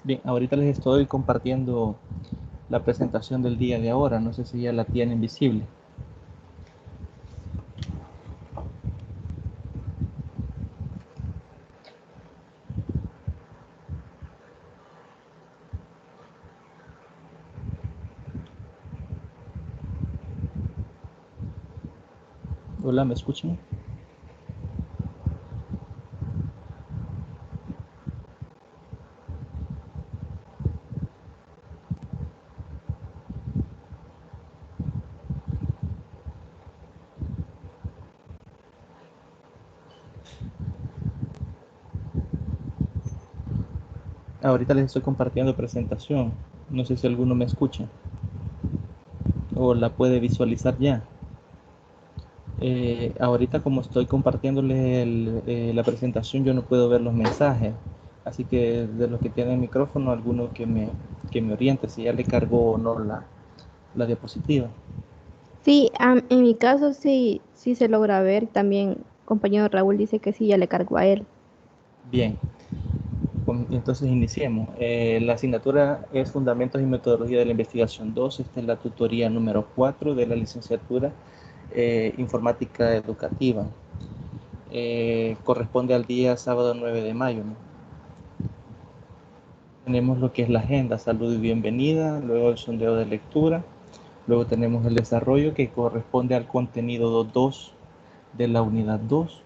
Bien, ahorita les estoy compartiendo la presentación del día de ahora. No sé si ya la tienen visible. Hola, ¿me escuchan? Ahorita les estoy compartiendo presentación. No sé si alguno me escucha o la puede visualizar ya. Ahorita como estoy compartiéndole la presentación, yo no puedo ver los mensajes. Así que de los que tienen micrófono, alguno que me oriente si ya le cargó o no la diapositiva. Sí, en mi caso sí se logra ver. También compañero Raúl dice que sí, ya le cargó a él. Bien, entonces iniciemos. La asignatura es Fundamentos y Metodología de la Investigación 2. Esta es la tutoría número 4 de la licenciatura Informática Educativa. Corresponde al día sábado 9 de mayo, ¿no? Tenemos lo que es la agenda, salud y bienvenida, luego el sondeo de lectura, luego tenemos el desarrollo que corresponde al contenido 2 de la unidad 2.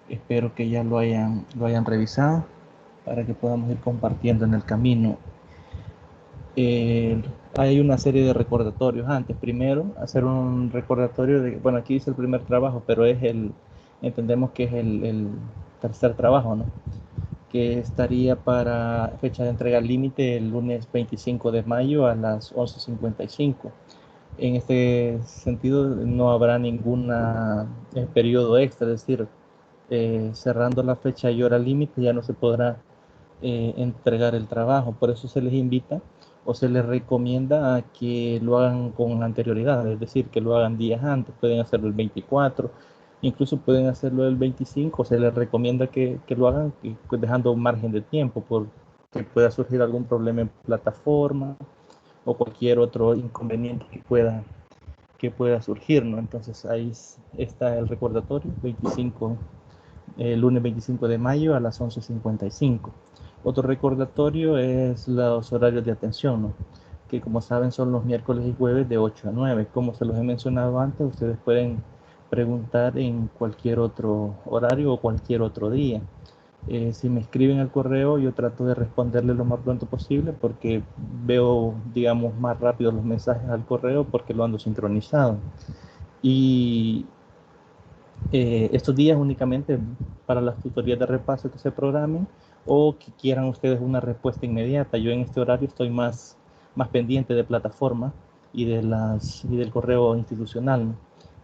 Espero que ya lo hayan revisado para que podamos ir compartiendo en el camino. Hay una serie de recordatorios antes. Primero, hacer un recordatorio de, bueno, aquí dice el primer trabajo, pero entendemos que es el tercer trabajo, ¿no? Que estaría para fecha de entrega límite el lunes 25 de mayo a las 11:55. En este sentido, no habrá ningún periodo extra, es decir, cerrando la fecha y hora límite ya no se podrá entregar el trabajo. Por eso se les invita o se les recomienda a que lo hagan con anterioridad, es decir, que lo hagan días antes, pueden hacerlo el 24, incluso pueden hacerlo el 25, se les recomienda que lo hagan dejando un margen de tiempo por que pueda surgir algún problema en plataforma o cualquier otro inconveniente que pueda surgir, ¿no? Entonces ahí está el recordatorio, 25, el lunes 25 de mayo a las 11:55. Otro recordatorio es los horarios de atención, ¿no? Que como saben son los miércoles y jueves de 8 a 9. Como se los he mencionado antes, ustedes pueden preguntar en cualquier otro horario o cualquier otro día. Si me escriben al correo, yo trato de responderle lo más pronto posible porque veo, digamos, más rápido los mensajes al correo porque lo ando sincronizado. Y estos días únicamente para las tutorías de repaso que se programen o que quieran ustedes una respuesta inmediata. Yo en este horario estoy más pendiente de plataforma y del correo institucional, ¿no?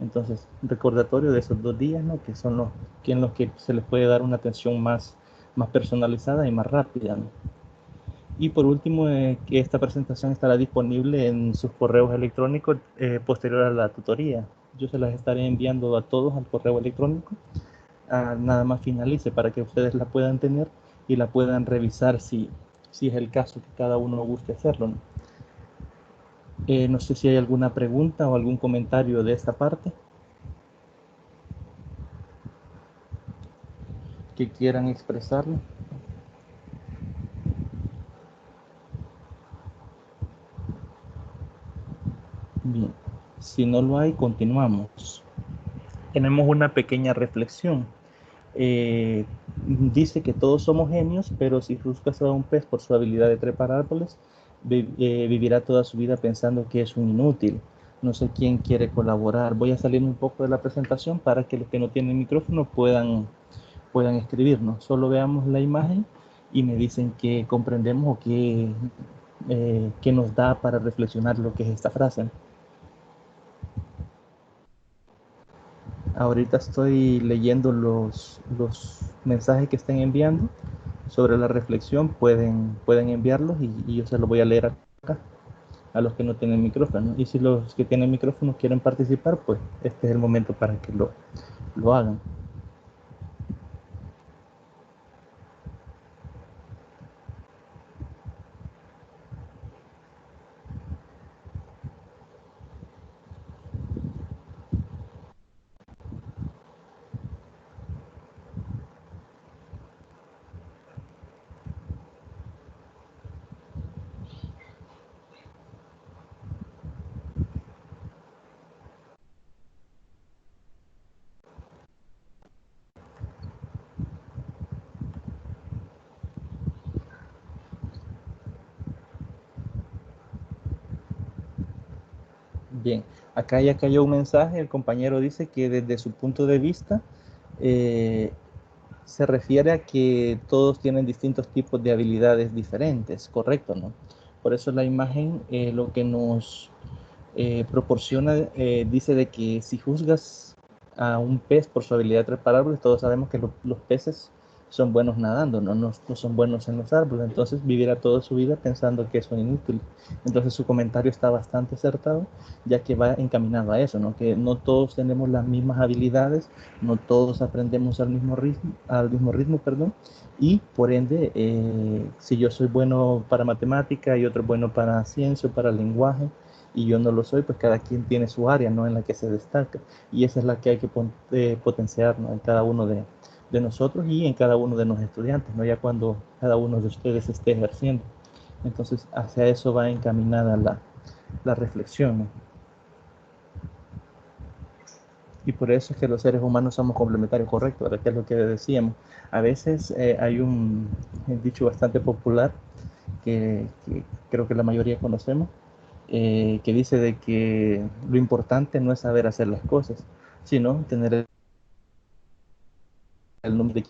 Entonces, recordatorio de esos 2 días, ¿no? Que son que en los que se les puede dar una atención más personalizada y más rápida, ¿no? Y por último, que esta presentación estará disponible en sus correos electrónicos posterior a la tutoría. Yo se las estaré enviando a todos al correo electrónico, nada más finalice para que ustedes la puedan tener y la puedan revisar si es el caso que cada uno guste hacerlo, ¿no? No sé si hay alguna pregunta o algún comentario de esta parte que quieran expresarlo. Bien, si no lo hay, continuamos. Tenemos una pequeña reflexión. Eh, Dice que todos somos genios, pero si juzgas a un pez por su habilidad de trepar árboles, vivirá toda su vida pensando que es un inútil. No sé quién quiere colaborar. Voy a salir un poco de la presentación para que los que no tienen micrófono puedan escribirnos. Solo veamos la imagen y me dicen que comprendemos o que nos da para reflexionar lo que es esta frase. Ahorita estoy leyendo los mensajes que estén enviando sobre la reflexión. Pueden enviarlos y yo se los voy a leer acá a los que no tienen micrófono. Y si los que tienen micrófono quieren participar, pues este es el momento para que lo hagan. Bien, acá ya cayó un mensaje, el compañero dice que desde su punto de vista se refiere a que todos tienen distintos tipos de habilidades diferentes, correcto, ¿no? Por eso la imagen lo que nos proporciona, dice de que si juzgas a un pez por su habilidad de trepar árboles, todos sabemos que los peces son buenos nadando, no son buenos en los árboles, entonces vivirá toda su vida pensando que son inútiles. Entonces su comentario está bastante acertado, ya que va encaminado a eso, ¿no? Que no todos tenemos las mismas habilidades, no todos aprendemos al mismo ritmo, perdón, y por ende, si yo soy bueno para matemática y otro bueno para ciencia, para lenguaje, y yo no lo soy, pues cada quien tiene su área, ¿no? En la que se destaca, y esa es la que hay que potenciar, ¿no? En cada uno de nosotros y en cada uno de los estudiantes, ¿no? Ya cuando cada uno de ustedes esté ejerciendo. Entonces, hacia eso va encaminada la reflexión, ¿no? Y por eso es que los seres humanos somos complementarios, correcto, ¿verdad? Que es lo que decíamos. A veces hay un dicho bastante popular que creo que la mayoría conocemos, que dice de que lo importante no es saber hacer las cosas, sino tener el nombre de,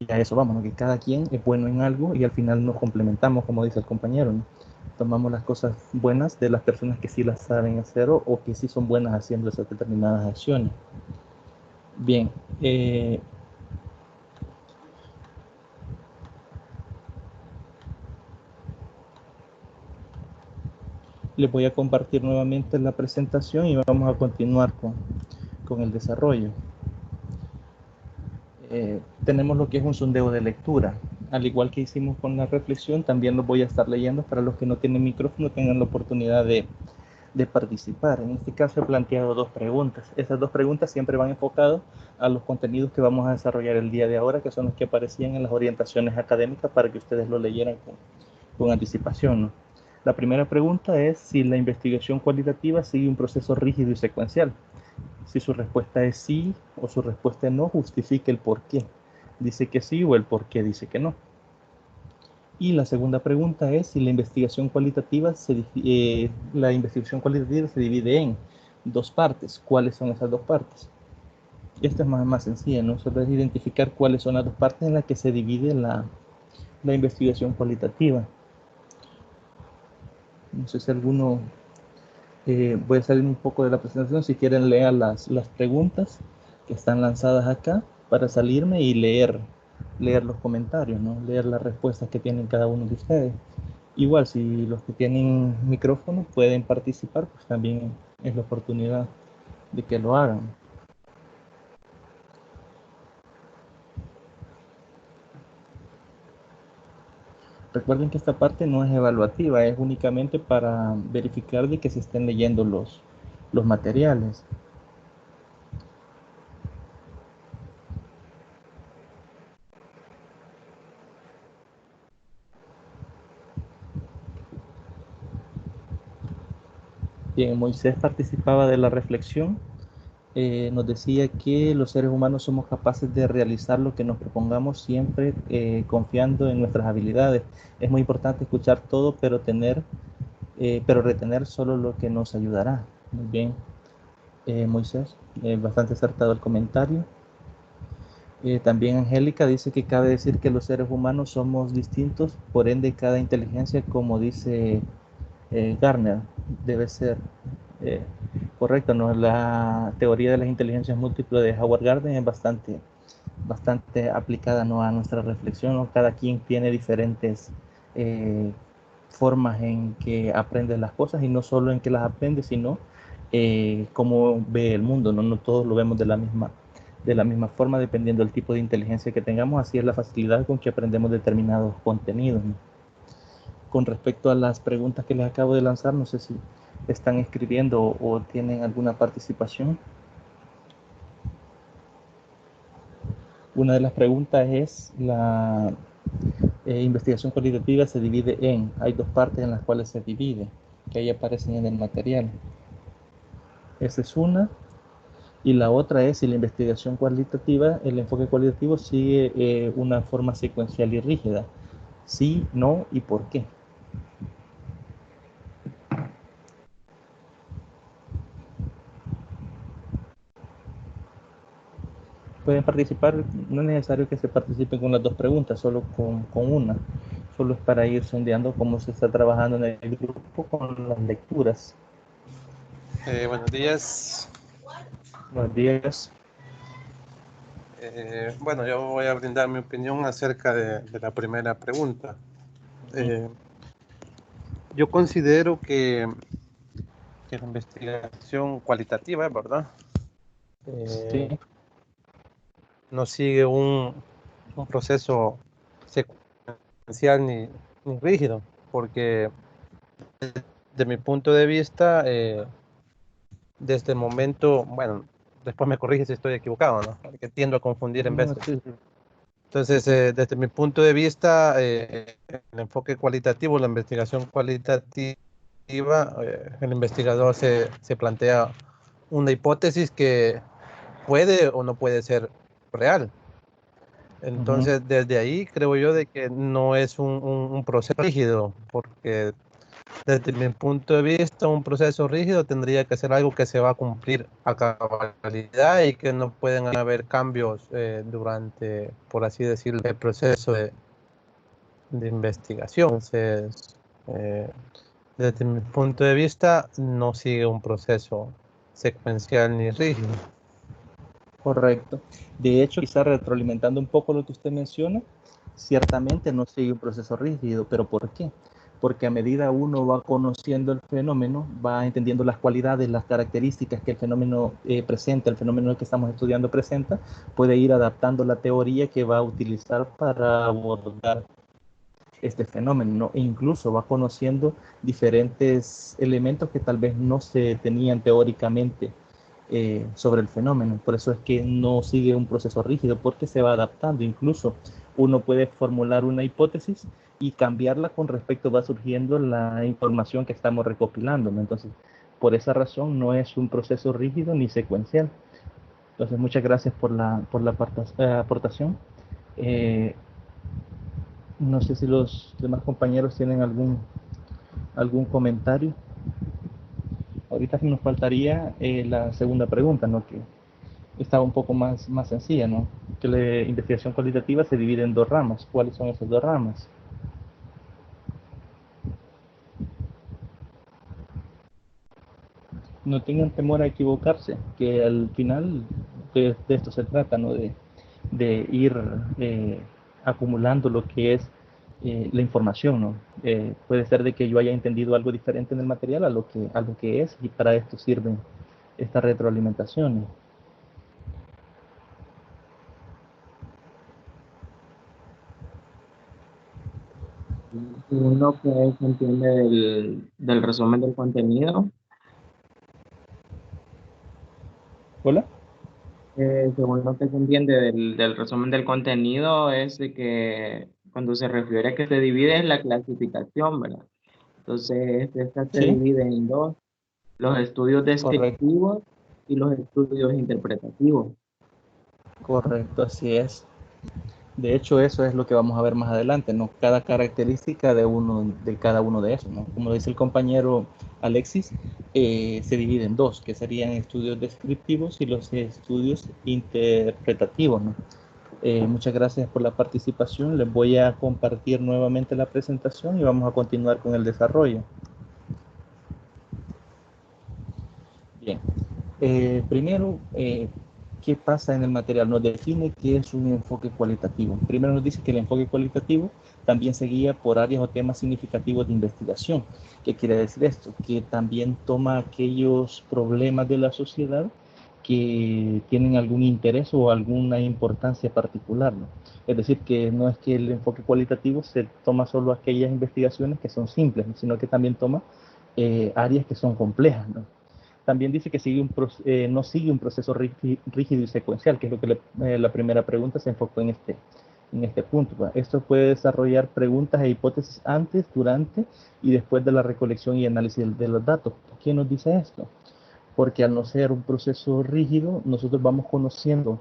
y a eso vamos, ¿no? Que cada quien es bueno en algo y al final nos complementamos, como dice el compañero, ¿no? Tomamos las cosas buenas de las personas que sí las saben hacer o que sí son buenas haciendo esas determinadas acciones. Bien, les voy a compartir nuevamente la presentación y vamos a continuar con el desarrollo. Tenemos lo que es un sondeo de lectura. Al igual que hicimos con la reflexión, también lo voy a estar leyendo para los que no tienen micrófono, tengan la oportunidad de participar. En este caso he planteado dos preguntas. Esas dos preguntas siempre van enfocadas a los contenidos que vamos a desarrollar el día de ahora, que son los que aparecían en las orientaciones académicas para que ustedes lo leyeran con anticipación, ¿no? La primera pregunta es si la investigación cualitativa sigue un proceso rígido y secuencial. Si su respuesta es sí o su respuesta es no, justifique el por qué. Dice que sí o el por qué dice que no. Y la segunda pregunta es si la investigación cualitativa se divide en dos partes. ¿Cuáles son esas dos partes? Esta es más sencilla, ¿no? Solo es identificar cuáles son las dos partes en las que se divide la investigación cualitativa. No sé si alguno... voy a salir un poco de la presentación. Si quieren leer las preguntas que están lanzadas acá para salirme y leer los comentarios, ¿no? Leer las respuestas que tienen cada uno de ustedes. Igual, si los que tienen micrófono pueden participar, pues también es la oportunidad de que lo hagan. Recuerden que esta parte no es evaluativa, es únicamente para verificar de que se estén leyendo los materiales. Bien, Moisés participaba de la reflexión. Nos decía que los seres humanos somos capaces de realizar lo que nos propongamos siempre confiando en nuestras habilidades. Es muy importante escuchar todo, pero retener solo lo que nos ayudará. Muy bien, Moisés, bastante acertado el comentario. También Angélica dice que cabe decir que los seres humanos somos distintos, por ende cada inteligencia, como dice Garner, debe ser eh, correcto, ¿no? La teoría de las inteligencias múltiples de Howard Gardner es bastante aplicada, ¿no? A nuestra reflexión, ¿no? Cada quien tiene diferentes formas en que aprende las cosas y no solo en que las aprende, sino cómo ve el mundo, ¿no? No todos lo vemos de la misma forma dependiendo del tipo de inteligencia que tengamos, así es la facilidad con que aprendemos determinados contenidos, ¿no? Con respecto a las preguntas que les acabo de lanzar, no sé si están escribiendo o tienen alguna participación. Una de las preguntas es la investigación cualitativa se divide hay dos partes en las cuales se divide, que ahí aparecen en el material. Esa es una. Y la otra es si la investigación cualitativa, el enfoque cualitativo sigue una forma secuencial y rígida. Sí, no y por qué. pueden participar, no es necesario que se participe con las dos preguntas, solo con una. Solo es para ir sondeando cómo se está trabajando en el grupo con las lecturas. Buenos días. Buenos días. Bueno, yo voy a brindar mi opinión acerca de la primera pregunta. Yo considero que la investigación cualitativa, ¿verdad? Sí. No sigue un proceso secuencial ni rígido, porque desde mi punto de vista, desde el momento, bueno, después me corrige si estoy equivocado, ¿no? Porque tiendo a confundir en veces. Sí. Entonces, desde mi punto de vista, el enfoque cualitativo, la investigación cualitativa, el investigador se plantea una hipótesis que puede o no puede ser real. Entonces, desde ahí creo yo de que no es un proceso rígido, porque desde mi punto de vista, un proceso rígido tendría que ser algo que se va a cumplir a cabalidad y que no pueden haber cambios durante, por así decirlo, el proceso de investigación. Entonces, desde mi punto de vista, no sigue un proceso secuencial ni rígido. Correcto. De hecho, quizá retroalimentando un poco lo que usted menciona, ciertamente no sigue un proceso rígido, pero ¿por qué? Porque a medida uno va conociendo el fenómeno, va entendiendo las cualidades, las características que el fenómeno presenta, el fenómeno que estamos estudiando presenta, puede ir adaptando la teoría que va a utilizar para abordar este fenómeno, ¿no? E incluso va conociendo diferentes elementos que tal vez no se tenían teóricamente sobre el fenómeno. Por eso es que no sigue un proceso rígido, porque se va adaptando. Incluso uno puede formular una hipótesis y cambiarla con respecto va surgiendo la información que estamos recopilando, ¿no? Entonces, por esa razón no es un proceso rígido ni secuencial. Entonces, muchas gracias por la aportación. No sé si los demás compañeros tienen algún comentario. Ahorita nos faltaría la segunda pregunta, ¿no? Que estaba un poco más sencilla, ¿no? Que la investigación cualitativa se divide en dos ramas. ¿Cuáles son esas dos ramas? No tengan temor a equivocarse, que al final de esto se trata, ¿no? De ir acumulando lo que es la información, ¿no? Puede ser de que yo haya entendido algo diferente en el material a lo que es, y para esto sirven estas retroalimentaciones. Según lo que se entiende del resumen del contenido, ¿Hola? según lo que se entiende del resumen del contenido es de que cuando se refiere a que se divide es la clasificación, ¿verdad? Entonces, esta se Sí, divide en dos, los estudios correcto, descriptivos y los estudios interpretativos. correcto, así es. De hecho, eso es lo que vamos a ver más adelante, ¿no? Cada característica de cada uno de esos, ¿no? Como dice el compañero Alexis, se divide en dos, que serían estudios descriptivos y los estudios interpretativos, ¿no? Muchas gracias por la participación. Les voy a compartir nuevamente la presentación y vamos a continuar con el desarrollo. Bien. Primero, ¿qué pasa en el material? Nos define qué es un enfoque cualitativo. Primero nos dice que el enfoque cualitativo también se guía por áreas o temas significativos de investigación. ¿Qué quiere decir esto? Que también toma aquellos problemas de la sociedad que tienen algún interés o alguna importancia particular, ¿no? Es decir, que no es que el enfoque cualitativo se toma solo aquellas investigaciones que son simples, sino que también toma áreas que son complejas, ¿no? También dice que no sigue un proceso rígido y secuencial, que es lo que la primera pregunta se enfocó en este punto. ¿Va? Esto puede desarrollar preguntas e hipótesis antes, durante y después de la recolección y análisis de los datos. ¿Qué nos dice esto? Porque al no ser un proceso rígido, nosotros vamos conociendo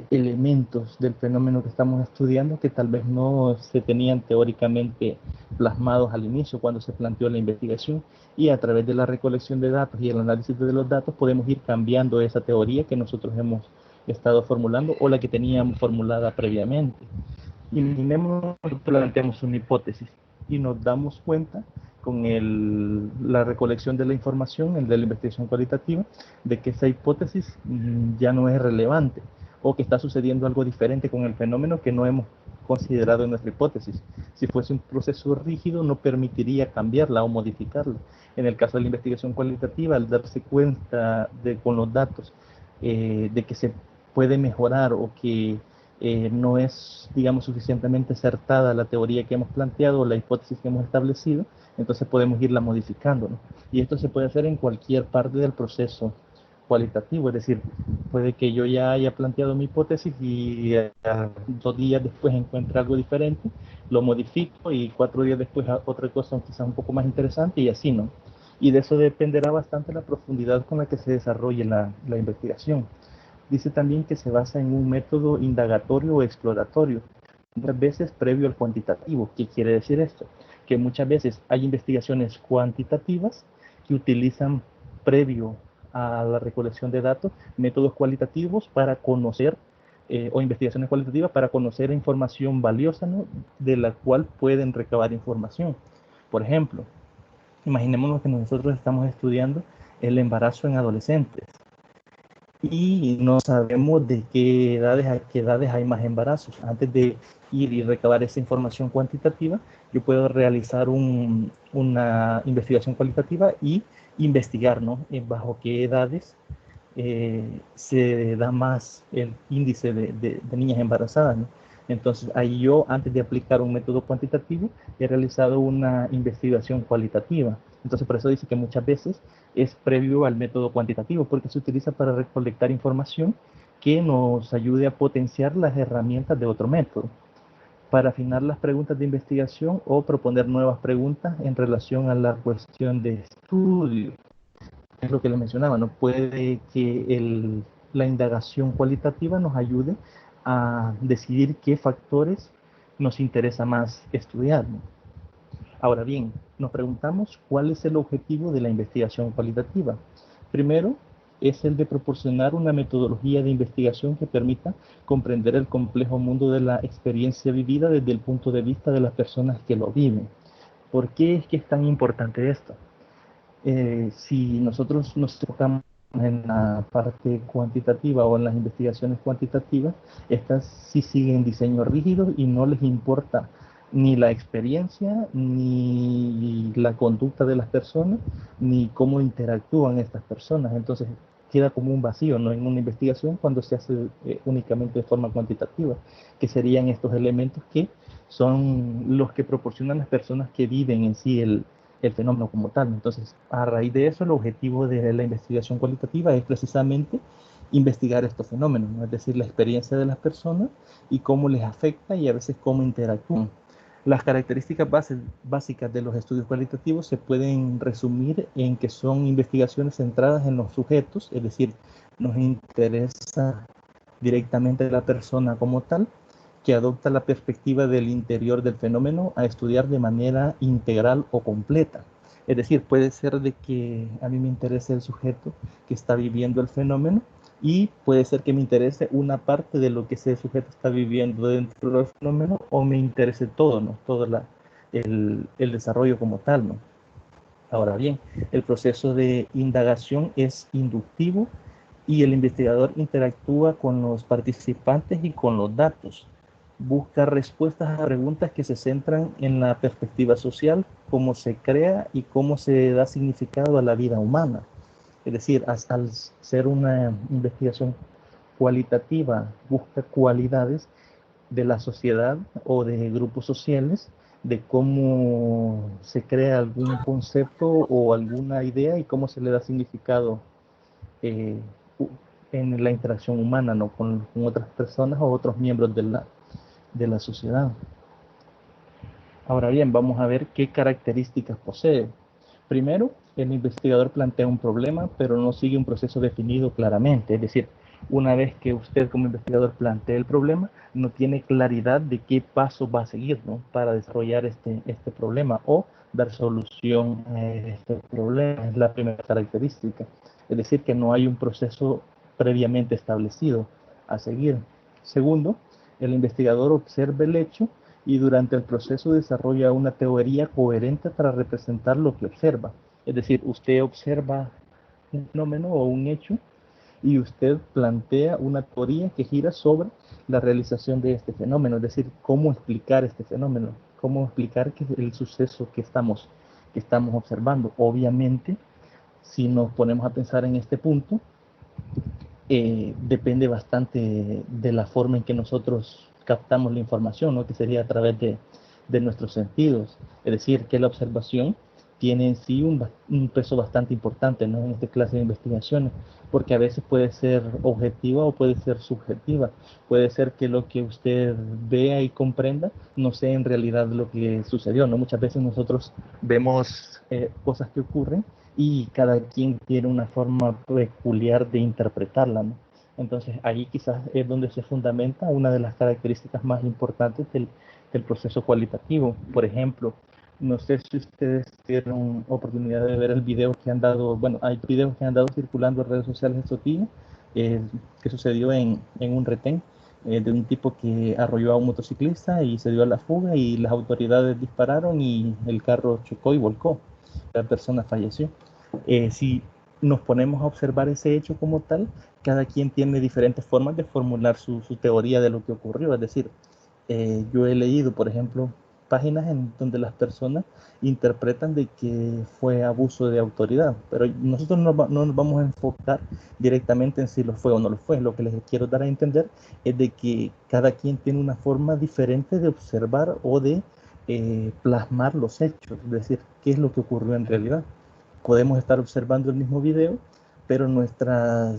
elementos del fenómeno que estamos estudiando que tal vez no se tenían teóricamente plasmados al inicio cuando se planteó la investigación, y a través de la recolección de datos y el análisis de los datos podemos ir cambiando esa teoría que nosotros hemos estado formulando o la que teníamos formulada previamente. Imaginemos que planteamos una hipótesis y nos damos cuenta con la recolección de la información, de la investigación cualitativa, de que esa hipótesis ya no es relevante o que está sucediendo algo diferente con el fenómeno que no hemos considerado en nuestra hipótesis. Si fuese un proceso rígido, no permitiría cambiarla o modificarla. En el caso de la investigación cualitativa, al darse cuenta con los datos de que se puede mejorar o que no es, digamos, suficientemente acertada la teoría que hemos planteado o la hipótesis que hemos establecido, entonces podemos irla modificando, ¿no? Y esto se puede hacer en cualquier parte del proceso cualitativo, es decir, puede que yo ya haya planteado mi hipótesis y 2 días después encuentre algo diferente, lo modifico y 4 días después otra cosa quizás un poco más interesante y así, ¿no? Y de eso dependerá bastante la profundidad con la que se desarrolle la investigación. Dice también que se basa en un método indagatorio o exploratorio, muchas veces previo al cuantitativo. ¿Qué quiere decir esto? Que muchas veces hay investigaciones cuantitativas que utilizan previo a la recolección de datos métodos cualitativos para conocer o investigaciones cualitativas para conocer información valiosa, ¿no?, de la cual pueden recabar información. Por ejemplo, imaginémonos que nosotros estamos estudiando el embarazo en adolescentes y no sabemos de qué edades a qué edades hay más embarazos. Antes de ir y recabar esa información cuantitativa, yo puedo realizar una investigación cualitativa y investigar, ¿no?, bajo qué edades se da más el índice de niñas embarazadas, ¿no? Entonces, ahí yo, antes de aplicar un método cuantitativo, he realizado una investigación cualitativa. Entonces, por eso dice que muchas veces es previo al método cuantitativo, porque se utiliza para recolectar información que nos ayude a potenciar las herramientas de otro método, para afinar las preguntas de investigación o proponer nuevas preguntas en relación a la cuestión de estudio. Es lo que les mencionaba, ¿no? Puede que la indagación cualitativa nos ayude a decidir qué factores nos interesa más estudiar, ¿no? Ahora bien, nos preguntamos cuál es el objetivo de la investigación cualitativa. Primero, es el de proporcionar una metodología de investigación que permita comprender el complejo mundo de la experiencia vivida desde el punto de vista de las personas que lo viven. ¿Por qué es que es tan importante esto? Si nosotros nos enfocamos en la parte cuantitativa o en las investigaciones cuantitativas, estas sí siguen diseño rígido y no les importa ni la experiencia, ni la conducta de las personas, ni cómo interactúan estas personas. Entonces queda como un vacío, ¿no?, en una investigación cuando se hace únicamente de forma cuantitativa, que serían estos elementos que son los que proporcionan las personas que viven en sí el fenómeno como tal. Entonces, a raíz de eso, el objetivo de la investigación cualitativa es precisamente investigar estos fenómenos, ¿no?, es decir, la experiencia de las personas y cómo les afecta y a veces cómo interactúan. Las características básicas de los estudios cualitativos se pueden resumir en que son investigaciones centradas en los sujetos, es decir, nos interesa directamente la persona como tal, que adopta la perspectiva del interior del fenómeno a estudiar de manera integral o completa. Es decir, puede ser de que a mí me interese el sujeto que está viviendo el fenómeno y puede ser que me interese una parte de lo que ese sujeto está viviendo dentro del fenómeno o me interese todo, ¿no?, todo el desarrollo como tal, ¿no? Ahora bien, el proceso de indagación es inductivo y el investigador interactúa con los participantes y con los datos. Busca respuestas a preguntas que se centran en la perspectiva social, cómo se crea y cómo se da significado a la vida humana. Es decir, al ser una investigación cualitativa, busca cualidades de la sociedad o de grupos sociales, de cómo se crea algún concepto o alguna idea y cómo se le da significado eh, en la interacción humana, ¿no?, con otras personas o otros miembros de la sociedad. Ahora bien, vamos a ver qué características posee. Primero, el investigador plantea un problema, pero no sigue un proceso definido claramente. Es decir, una vez que usted como investigador plantea el problema, no tiene claridad de qué paso va a seguir, ¿no?, para desarrollar este problema o dar solución a este problema. Es la primera característica. Es decir, que no hay un proceso previamente establecido. a seguir. Segundo, el investigador observa el hecho y durante el proceso desarrolla una teoría coherente para representar lo que observa. Es decir, usted observa un fenómeno o un hecho y usted plantea una teoría que gira sobre la realización de este fenómeno, es decir, cómo explicar este fenómeno, cómo explicar que el suceso que estamos observando. Obviamente, si nos ponemos a pensar en este punto, depende bastante de la forma en que nosotros captamos la información, ¿no? Que sería a través de nuestros sentidos. Es decir, que la observación tiene en sí un peso bastante importante, ¿no? En esta clase de investigaciones, porque a veces puede ser objetiva o puede ser subjetiva. Puede ser que lo que usted vea y comprenda no sea en realidad lo que sucedió, ¿no? Muchas veces nosotros vemos cosas que ocurren y cada quien tiene una forma peculiar de interpretarla, ¿no? Entonces ahí quizás es donde se fundamenta una de las características más importantes del proceso cualitativo. Por ejemplo, no sé si ustedes tuvieron oportunidad de ver el video que han dado, bueno, hay videos que han dado circulando en redes sociales estos días, que sucedió en un retén de un tipo que arrolló a un motociclista y se dio a la fuga y las autoridades dispararon y el carro chocó y volcó. La persona falleció. Si nos ponemos a observar ese hecho como tal, cada quien tiene diferentes formas de formular su teoría de lo que ocurrió. Es decir, yo he leído, por ejemplo, páginas en donde las personas interpretan de que fue abuso de autoridad, pero nosotros no nos vamos a enfocar directamente en si lo fue o no lo fue. Lo que les quiero dar a entender es de que cada quien tiene una forma diferente de observar o de plasmar los hechos, es decir, qué es lo que ocurrió en realidad. Podemos estar observando el mismo video, pero nuestra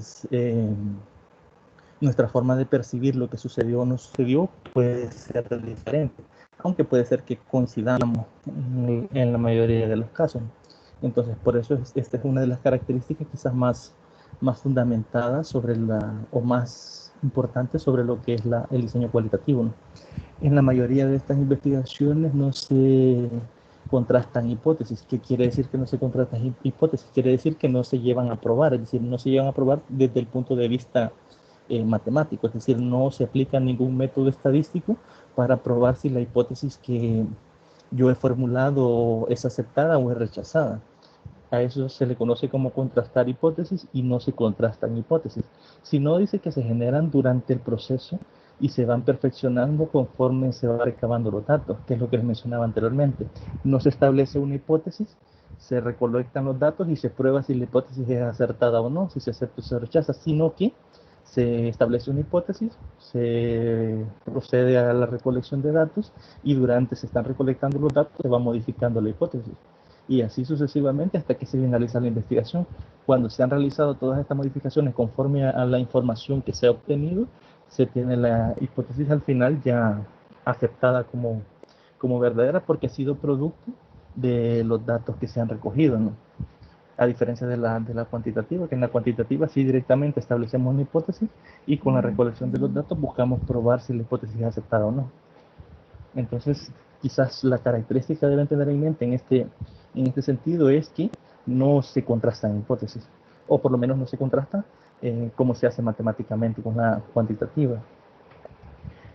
forma de percibir lo que sucedió o no sucedió puede ser diferente, aunque puede ser que coincidamos en la mayoría de los casos. Entonces, por eso esta es una de las características quizás más fundamentadas sobre o más importantes sobre lo que es el diseño cualitativo, ¿no? En la mayoría de estas investigaciones no se contrastan hipótesis. ¿Qué quiere decir que no se contrastan hipótesis? Quiere decir que no se llevan a probar, es decir, no se llevan a probar desde el punto de vista matemático, es decir, no se aplica ningún método estadístico para probar si la hipótesis que yo he formulado es aceptada o es rechazada. A eso se le conoce como contrastar hipótesis y no se contrastan hipótesis, sino dice que se generan durante el proceso y se van perfeccionando conforme se van recabando los datos, que es lo que les mencionaba anteriormente. No se establece una hipótesis, se recolectan los datos y se prueba si la hipótesis es acertada o no, si se acepta o se rechaza, sino que se establece una hipótesis, se procede a la recolección de datos y durante se están recolectando los datos se va modificando la hipótesis. Y así sucesivamente hasta que se finaliza la investigación. Cuando se han realizado todas estas modificaciones conforme a la información que se ha obtenido, se tiene la hipótesis al final ya aceptada como verdadera porque ha sido producto de los datos que se han recogido, ¿no? A diferencia de la cuantitativa, que en la cuantitativa sí directamente establecemos una hipótesis y con la recolección de los datos buscamos probar si la hipótesis es aceptada o no. Entonces, quizás la característica deben tener en mente en este sentido es que no se contrastan hipótesis, o por lo menos no se contrasta como se hace matemáticamente con la cuantitativa.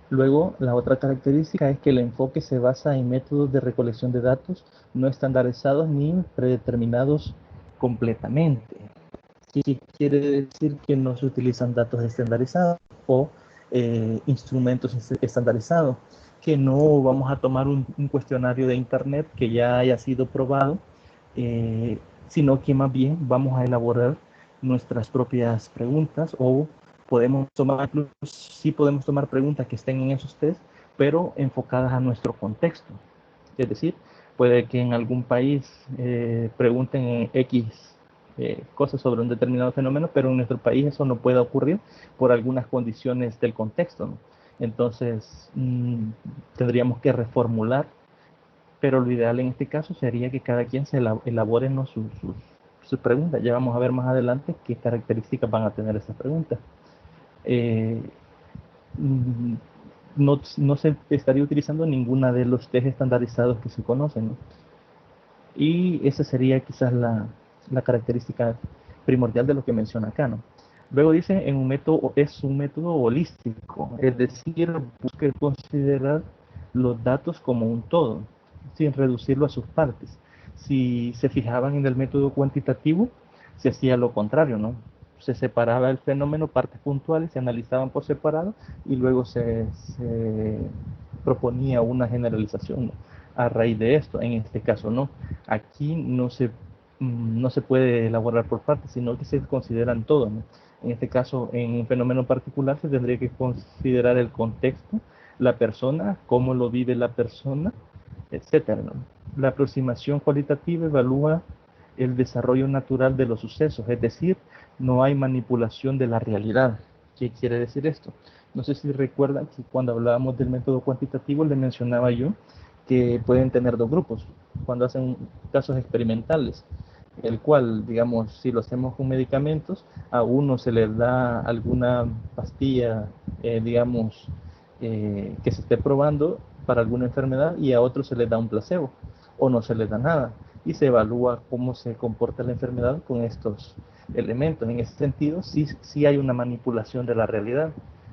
Luego, la otra característica es que el enfoque se basa en métodos de recolección de datos no estandarizados ni predeterminados completamente. ¿Qué quiere decir? Que no se utilizan datos estandarizados o instrumentos estandarizados, que no vamos a tomar un cuestionario de internet que ya haya sido probado, sino que más bien vamos a elaborar nuestras propias preguntas o sí podemos tomar preguntas que estén en esos test, pero enfocadas a nuestro contexto. Es decir, puede que en algún país pregunten X cosas sobre un determinado fenómeno, pero en nuestro país eso no puede ocurrir por algunas condiciones del contexto, ¿no? Entonces, tendríamos que reformular, pero lo ideal en este caso sería que cada quien se elabore, ¿no?, sus preguntas. Ya vamos a ver más adelante qué características van a tener esas preguntas. No se estaría utilizando ninguna de los test estandarizados que se conocen, ¿no? Y esa sería quizás la característica primordial de lo que menciona acá, ¿no? Luego dice, en un método, es un método holístico, es decir, busca considerar los datos como un todo, sin reducirlo a sus partes. Si se fijaban en el método cuantitativo, se hacía lo contrario, ¿no? Se separaba el fenómeno, partes puntuales, se analizaban por separado y luego se proponía una generalización, ¿no? A raíz de esto. En este caso no. Aquí no se puede elaborar por partes, sino que se consideran todos, ¿no? En este caso, en un fenómeno particular se tendría que considerar el contexto, la persona, cómo lo vive la persona, etcétera, ¿no? La aproximación cualitativa evalúa el desarrollo natural de los sucesos, es decir, no hay manipulación de la realidad. ¿Qué quiere decir esto? No sé si recuerdan que cuando hablábamos del método cuantitativo le mencionaba yo que pueden tener dos grupos cuando hacen casos experimentales, el cual, digamos, si lo hacemos con medicamentos, a uno se le da alguna pastilla, digamos, que se esté probando para alguna enfermedad y a otro se le da un placebo o no se le da nada y se evalúa cómo se comporta la enfermedad con estos elementos. En ese sentido, sí hay una manipulación de la realidad,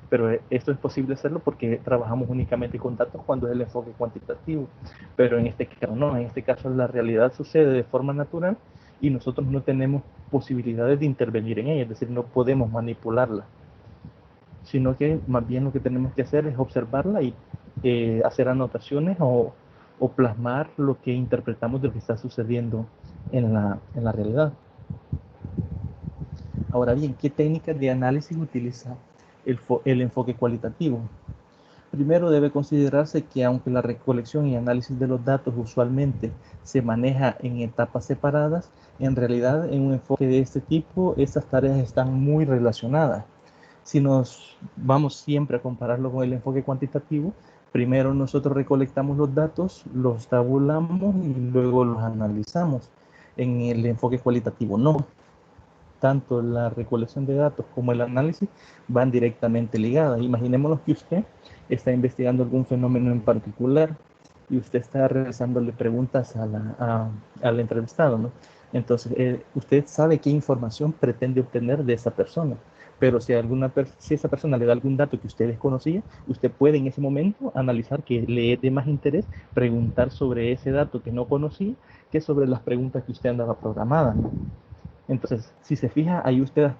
pero esto es posible hacerlo porque trabajamos únicamente con datos cuando es el enfoque cuantitativo, pero en este caso no, en este caso la realidad sucede de forma natural y nosotros no tenemos posibilidades de intervenir en ella, es decir, no podemos manipularla, sino que más bien lo que tenemos que hacer es observarla y hacer anotaciones o plasmar lo que interpretamos de lo que está sucediendo en la realidad. Ahora bien, ¿qué técnicas de análisis utiliza el enfoque cualitativo? Primero debe considerarse que aunque la recolección y análisis de los datos usualmente se maneja en etapas separadas, en realidad en un enfoque de este tipo estas tareas están muy relacionadas. Si nos vamos siempre a compararlo con el enfoque cuantitativo, primero nosotros recolectamos los datos, los tabulamos y luego los analizamos. En el enfoque cualitativo no. Tanto la recolección de datos como el análisis van directamente ligadas. Imaginémonos que usted está investigando algún fenómeno en particular y usted está realizándole preguntas al entrevistado, ¿no? Entonces, usted sabe qué información pretende obtener de esa persona, pero si esa persona le da algún dato que usted desconocía, usted puede en ese momento analizar que le es de más interés preguntar sobre ese dato que no conocía que sobre las preguntas que usted andaba programada, ¿no? Entonces, si se fija, ahí usted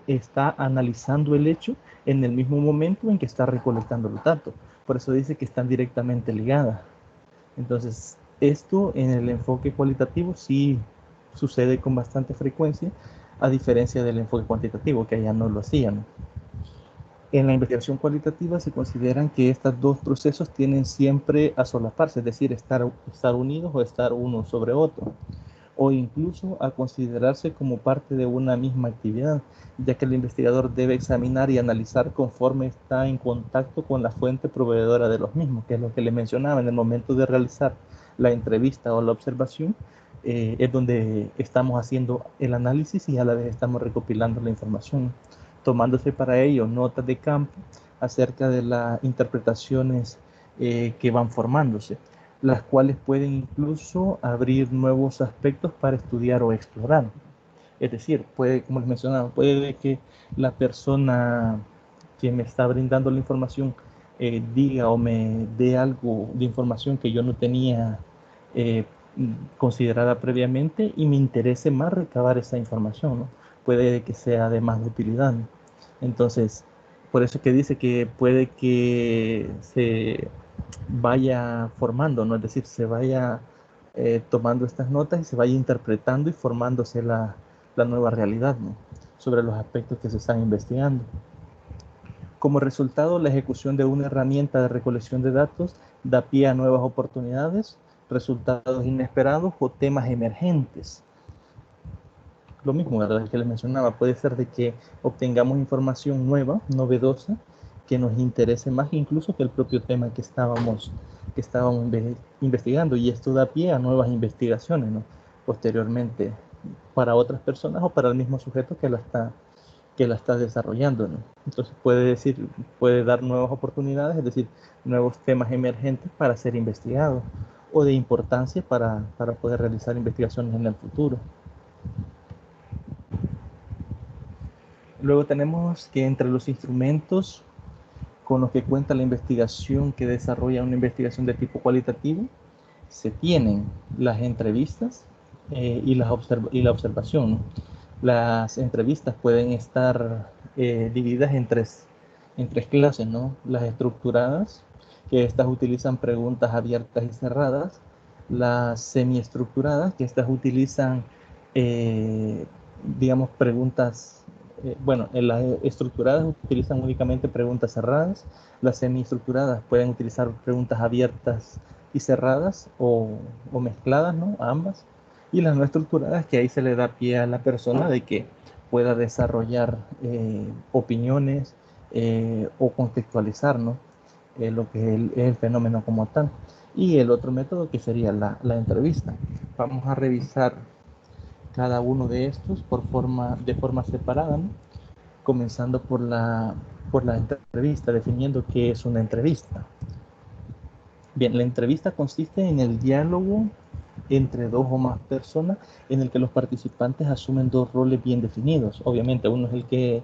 está analizando el hecho en el mismo momento en que está recolectando los datos. Por eso dice que están directamente ligadas. Entonces, esto en el enfoque cualitativo sí sucede con bastante frecuencia, a diferencia del enfoque cuantitativo, que allá no lo hacían. En la investigación cualitativa se consideran que estos dos procesos tienen siempre a solaparse, es decir, estar unidos o estar uno sobre otro, o incluso a considerarse como parte de una misma actividad, ya que el investigador debe examinar y analizar conforme está en contacto con la fuente proveedora de los mismos, que es lo que le mencionaba en el momento de realizar la entrevista o la observación, es donde estamos haciendo el análisis y a la vez estamos recopilando la información, tomándose para ello notas de campo acerca de las interpretaciones que van formándose, las cuales pueden incluso abrir nuevos aspectos para estudiar o explorar. Es decir, puede, como les mencionaba, puede que la persona que me está brindando la información diga o me dé algo de información que yo no tenía eh, considerada previamente y me interese más recabar esa información, ¿no? Puede que sea de más utilidad, ¿no? Entonces, por eso que dice que puede que se vaya formando, ¿no? Es decir, se vaya tomando estas notas y se vaya interpretando y formándose la nueva realidad, ¿no? Sobre los aspectos que se están investigando. Como resultado, la ejecución de una herramienta de recolección de datos da pie a nuevas oportunidades, resultados inesperados o temas emergentes. Lo mismo, ¿verdad? Que les mencionaba, puede ser de que obtengamos información nueva, novedosa, que nos interese más incluso que el propio tema que estábamos investigando, y esto da pie a nuevas investigaciones, ¿no? Posteriormente para otras personas o para el mismo sujeto que la está desarrollando, ¿no? Entonces puede dar nuevas oportunidades, es decir, nuevos temas emergentes para ser investigados o de importancia para poder realizar investigaciones en el futuro. Luego tenemos que entre los instrumentos con los que cuenta la investigación que desarrolla una investigación de tipo cualitativo, se tienen las entrevistas y la observación, ¿no? Las entrevistas pueden estar divididas en tres clases, ¿no? Las estructuradas, que estas utilizan preguntas abiertas y cerradas. Las semiestructuradas, que estas utilizan, digamos, preguntas, bueno, en las estructuradas utilizan únicamente preguntas cerradas. Las semiestructuradas pueden utilizar preguntas abiertas y cerradas o mezcladas, ¿no? Ambas. Y las no estructuradas, que ahí se le da pie a la persona de que pueda desarrollar opiniones o contextualizar, ¿no? Lo que es el fenómeno como tal. Y el otro método que sería la entrevista. Vamos a revisar cada uno de estos de forma separada, ¿no? Comenzando por la entrevista, definiendo qué es una entrevista. Bien, la entrevista consiste en el diálogo entre dos o más personas en el que los participantes asumen dos roles bien definidos. Obviamente, uno es el que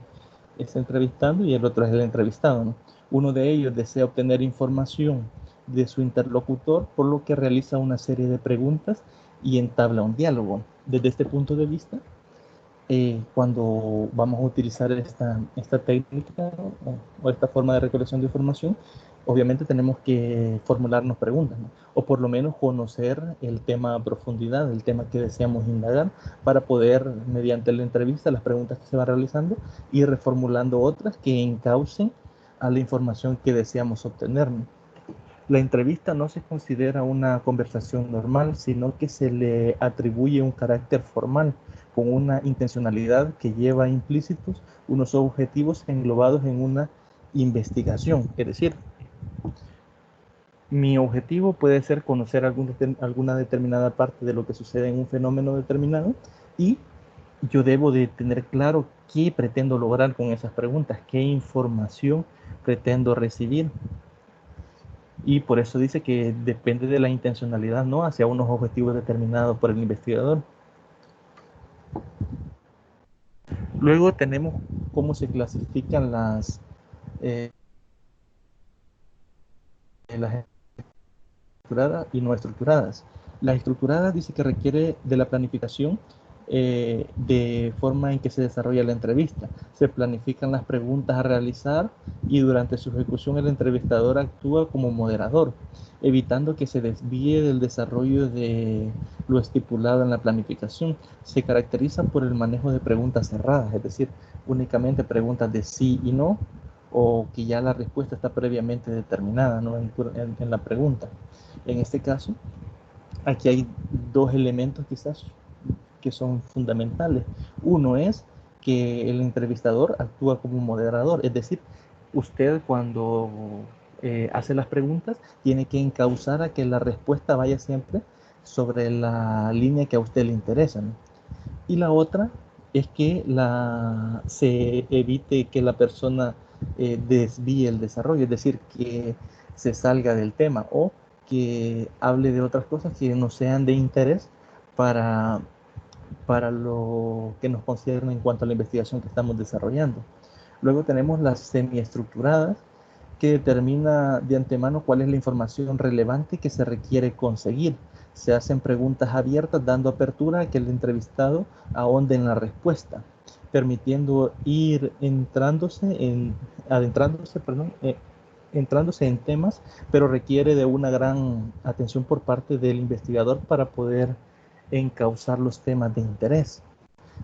está entrevistando y el otro es el entrevistado, ¿no? Uno de ellos desea obtener información de su interlocutor, por lo que realiza una serie de preguntas y entabla un diálogo. Desde este punto de vista, cuando vamos a utilizar esta técnica o esta forma de recolección de información, obviamente tenemos que formularnos preguntas, ¿no? O por lo menos conocer el tema a profundidad, el tema que deseamos indagar, para poder, mediante la entrevista, las preguntas que se van realizando, ir reformulando otras que encaucen a la información que deseamos obtener, ¿no? La entrevista no se considera una conversación normal, sino que se le atribuye un carácter formal, con una intencionalidad que lleva implícitos unos objetivos englobados en una investigación. Es decir, mi objetivo puede ser conocer alguna determinada parte de lo que sucede en un fenómeno determinado, y yo debo de tener claro qué pretendo lograr con esas preguntas, qué información pretendo recibir. Y por eso dice que depende de la intencionalidad, ¿no? Hacia unos objetivos determinados por el investigador. Luego tenemos cómo se clasifican las estructuradas y no estructuradas. Las estructuradas dice que requiere de la planificación de forma en que se desarrolla la entrevista. Se planifican las preguntas a realizar y durante su ejecución el entrevistador actúa como moderador, evitando que se desvíe del desarrollo de lo estipulado en la planificación. Se caracteriza por el manejo de preguntas cerradas, es decir, únicamente preguntas de sí y no, o que ya la respuesta está previamente determinada, ¿no? en la pregunta. En este caso, aquí hay dos elementos quizás que son fundamentales. Uno es que el entrevistador actúa como moderador, es decir, usted cuando hace las preguntas tiene que encauzar a que la respuesta vaya siempre sobre la línea que a usted le interesa, ¿no? Y la otra es que se evite que la persona desvíe el desarrollo, es decir, que se salga del tema o que hable de otras cosas que no sean de interés para, para lo que nos concierne en cuanto a la investigación que estamos desarrollando. Luego tenemos las semiestructuradas, que determina de antemano cuál es la información relevante que se requiere conseguir. Se hacen preguntas abiertas dando apertura a que el entrevistado ahonde en la respuesta, permitiendo ir entrándose en temas, pero requiere de una gran atención por parte del investigador para poder encauzar los temas de interés.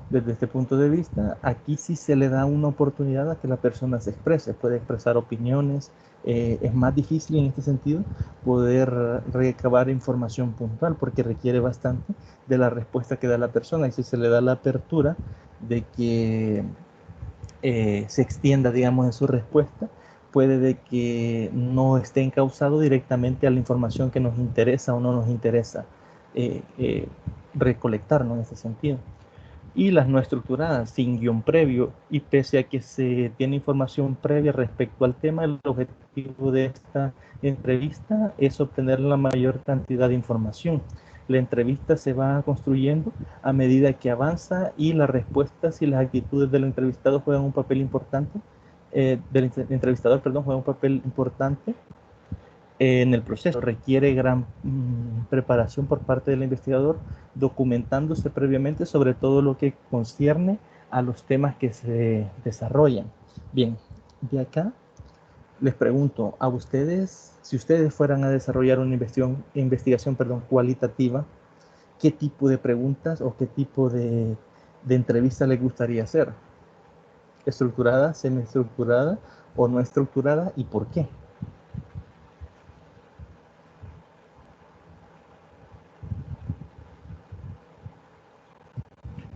Desde este punto de vista, aquí sí se le da una oportunidad a que la persona se exprese, puede expresar opiniones. Es más difícil en este sentido poder recabar información puntual porque requiere bastante de la respuesta que da la persona, y si se le da la apertura de que se extienda, digamos, en su respuesta, puede de que no esté encauzado directamente a la información que nos interesa o no nos interesa recolectar, ¿no? En ese sentido. Y las no estructuradas, sin guión previo, y pese a que se tiene información previa respecto al tema, el objetivo de esta entrevista es obtener la mayor cantidad de información. La entrevista se va construyendo a medida que avanza y las respuestas y las actitudes del entrevistado juegan un papel importante, del entrevistador, perdón, juega un papel importante en el proceso. Requiere gran preparación por parte del investigador, documentándose previamente sobre todo lo que concierne a los temas que se desarrollan. Bien, de acá les pregunto a ustedes, si ustedes fueran a desarrollar una investigación cualitativa, ¿qué tipo de preguntas o qué tipo de entrevista les gustaría hacer? ¿Estructurada, semiestructurada o no estructurada, y por qué?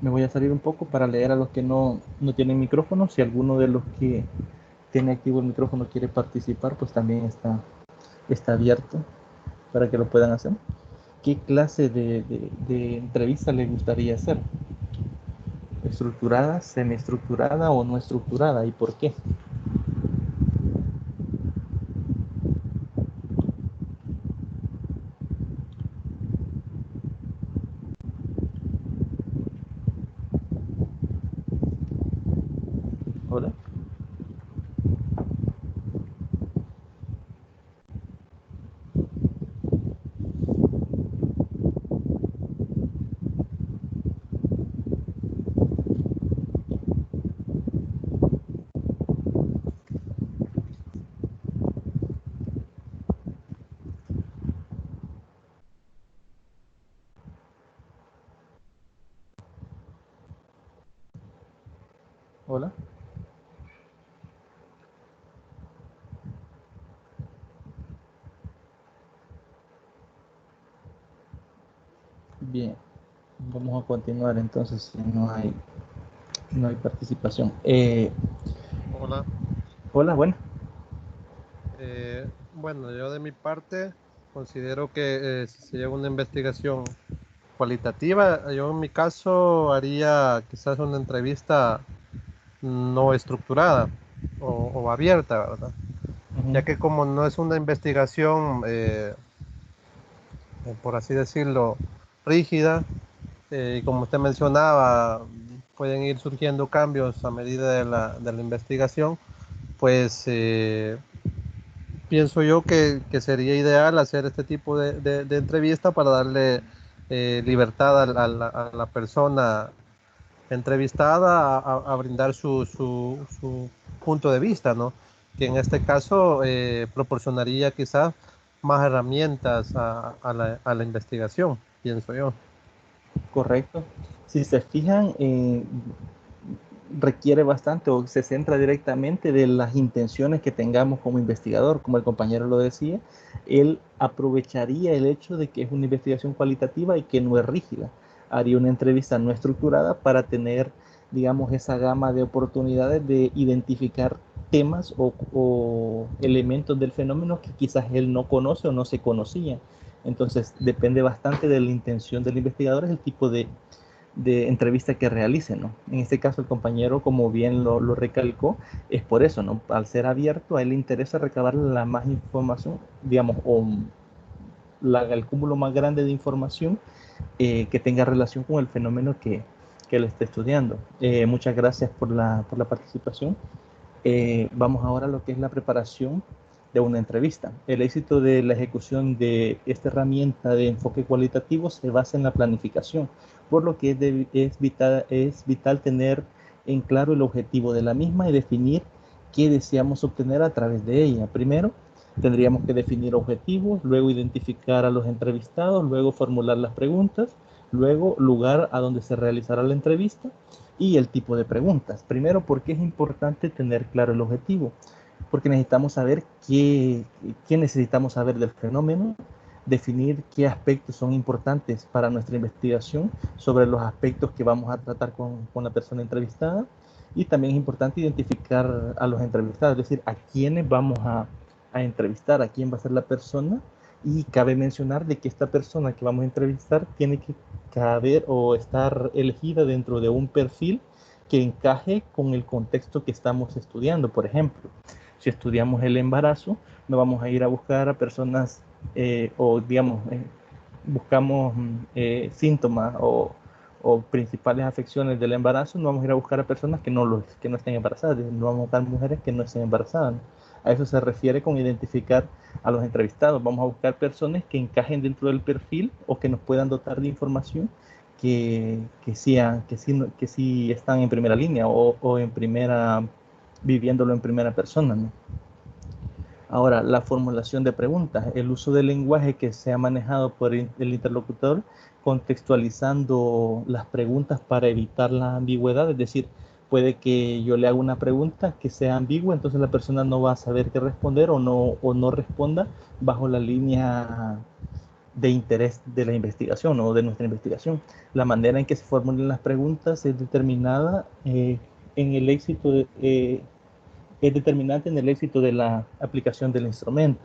Me voy a salir un poco para leer a los que no tienen micrófono. Si alguno de los que tiene activo el micrófono quiere participar, pues también está abierto para que lo puedan hacer. ¿Qué clase de entrevista les gustaría hacer? ¿Estructurada, semiestructurada o no estructurada, y por qué? Hola. Hola. Bien, vamos a continuar entonces si no hay participación. Hola. Hola, bueno. Bueno, yo de mi parte considero que si se lleva una investigación cualitativa, yo en mi caso haría quizás una entrevista no estructurada o abierta, ¿verdad? Ya que como no es una investigación, por así decirlo, rígida, y como usted mencionaba, pueden ir surgiendo cambios a medida de la investigación, pues pienso yo que sería ideal hacer este tipo de entrevista para darle libertad a la persona entrevistada a brindar su punto de vista, ¿no? Que en este caso proporcionaría quizás más herramientas a la investigación, pienso yo. Correcto. Si se fijan, requiere bastante o se centra directamente de las intenciones que tengamos como investigador. Como el compañero lo decía, él aprovecharía el hecho de que es una investigación cualitativa y que no es rígida. Haría una entrevista no estructurada para tener, digamos, esa gama de oportunidades de identificar temas o elementos del fenómeno que quizás él no conoce o no se conocía. Entonces, depende bastante de la intención del investigador, es el tipo de entrevista que realice, ¿no? En este caso, el compañero, como bien lo recalcó, es por eso, ¿no? Al ser abierto, a él le interesa recabar la más información, digamos, o el cúmulo más grande de información que tenga relación con el fenómeno que él esté estudiando. Muchas gracias por la participación. Vamos ahora a lo que es la preparación de una entrevista. El éxito de la ejecución de esta herramienta de enfoque cualitativo se basa en la planificación, por lo que es vital tener en claro el objetivo de la misma y definir qué deseamos obtener a través de ella. Primero, tendríamos que definir objetivos, luego identificar a los entrevistados, luego formular las preguntas, luego lugar a donde se realizará la entrevista y el tipo de preguntas. Primero, ¿por qué es importante tener claro el objetivo? Porque necesitamos saber qué necesitamos saber del fenómeno, definir qué aspectos son importantes para nuestra investigación sobre los aspectos que vamos a tratar con la persona entrevistada, y también es importante identificar a los entrevistados, es decir, a quiénes vamos a entrevistar, a quién va a ser la persona, y cabe mencionar de que esta persona que vamos a entrevistar tiene que caber o estar elegida dentro de un perfil que encaje con el contexto que estamos estudiando. Por ejemplo, si estudiamos el embarazo, no vamos a ir a buscar a personas o digamos buscamos síntomas o principales afecciones del embarazo, no vamos a ir a buscar a personas que no estén embarazadas, no vamos a buscar mujeres que no estén embarazadas, ¿no? A eso se refiere con identificar a los entrevistados. Vamos a buscar personas que encajen dentro del perfil o que nos puedan dotar de información que sí están en primera línea o viviéndolo en primera persona, ¿no? Ahora, la formulación de preguntas, el uso del lenguaje que se ha manejado por el interlocutor, contextualizando las preguntas para evitar la ambigüedad, es decir, puede que yo le haga una pregunta que sea ambigua, entonces la persona no va a saber qué responder o no responda bajo la línea de interés de la investigación o de nuestra investigación. La manera en que se formulen las preguntas es determinada en el éxito es determinante en el éxito de la aplicación del instrumento.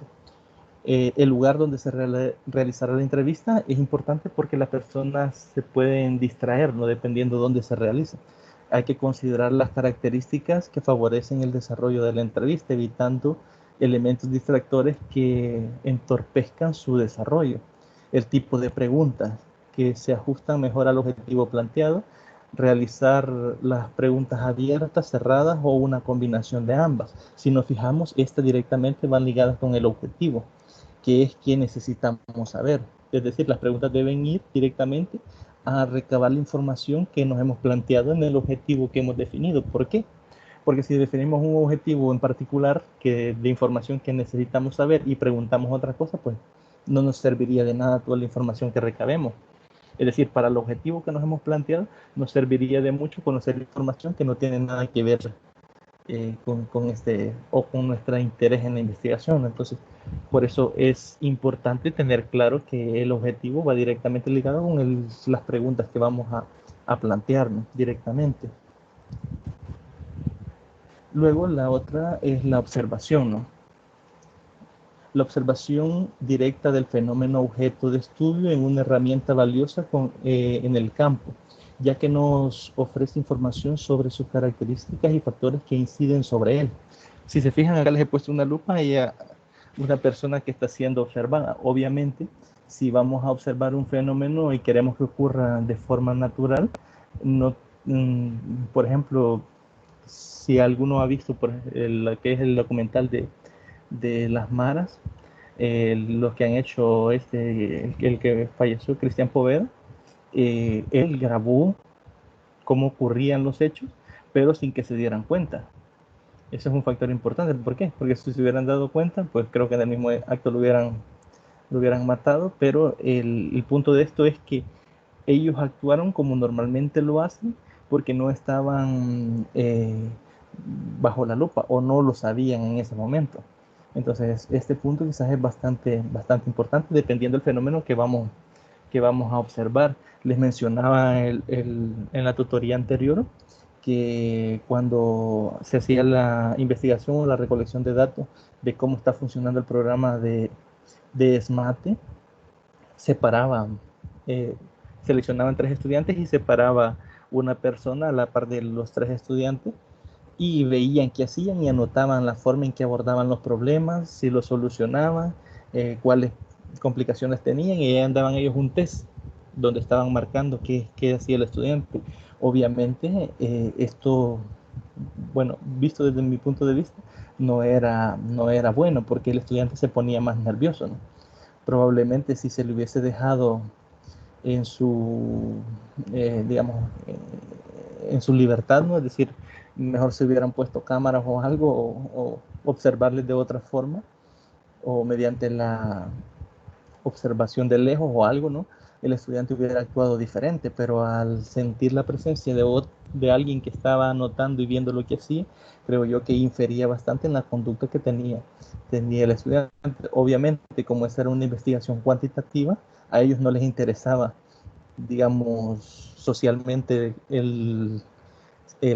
El lugar donde se realizará la entrevista es importante porque las personas se pueden distraer, ¿no? Dependiendo de dónde se realice. Hay que considerar las características que favorecen el desarrollo de la entrevista, evitando elementos distractores que entorpezcan su desarrollo. El tipo de preguntas que se ajustan mejor al objetivo planteado, realizar las preguntas abiertas, cerradas o una combinación de ambas. Si nos fijamos, estas directamente van ligadas con el objetivo, que es qué necesitamos saber. Es decir, las preguntas deben ir directamente a recabar la información que nos hemos planteado en el objetivo que hemos definido. ¿Por qué? Porque si definimos un objetivo en particular de información que necesitamos saber y preguntamos otra cosa, pues no nos serviría de nada toda la información que recabemos. Es decir, para el objetivo que nos hemos planteado, nos serviría de mucho conocer información que no tiene nada que ver con nuestro interés en la investigación. Entonces, por eso es importante tener claro que el objetivo va directamente ligado con las preguntas que vamos a plantearnos directamente. Luego la otra es la observación, ¿no? La observación directa del fenómeno objeto de estudio en una herramienta valiosa en el campo, ya que nos ofrece información sobre sus características y factores que inciden sobre él. Si se fijan, acá les he puesto una lupa y a una persona que está siendo observada. Obviamente, si vamos a observar un fenómeno y queremos que ocurra de forma natural, no, por ejemplo, si alguno ha visto lo que es el documental de las maras, los que han hecho el que falleció, Cristian Poveda, él grabó cómo ocurrían los hechos, pero sin que se dieran cuenta. Ese es un factor importante. ¿Por qué? Porque si se hubieran dado cuenta, pues creo que en el mismo acto lo hubieran matado, pero el punto de esto es que ellos actuaron como normalmente lo hacen porque no estaban bajo la lupa o no lo sabían en ese momento. Entonces, este punto quizás es bastante importante dependiendo del fenómeno que vamos a observar. Les mencionaba en la tutoría anterior que cuando se hacía la investigación o la recolección de datos de cómo está funcionando el programa de SMATE, seleccionaban 3 estudiantes y separaba una persona a la par de los 3 estudiantes y veían qué hacían y anotaban la forma en que abordaban los problemas, si los solucionaban, cuáles complicaciones tenían, y ahí andaban ellos un test donde estaban marcando qué hacía el estudiante. Obviamente esto, bueno, visto desde mi punto de vista, no era bueno porque el estudiante se ponía más nervioso, ¿no? Probablemente si se le hubiese dejado en su, digamos, en su libertad, ¿no? Es decir, mejor se hubieran puesto cámaras o algo, o observarles de otra forma, o mediante la observación de lejos o algo, ¿no? El estudiante hubiera actuado diferente, pero al sentir la presencia de alguien que estaba anotando y viendo lo que hacía, creo yo que infería bastante en la conducta que tenía el estudiante. Obviamente, como esa era una investigación cuantitativa, a ellos no les interesaba, digamos, socialmente el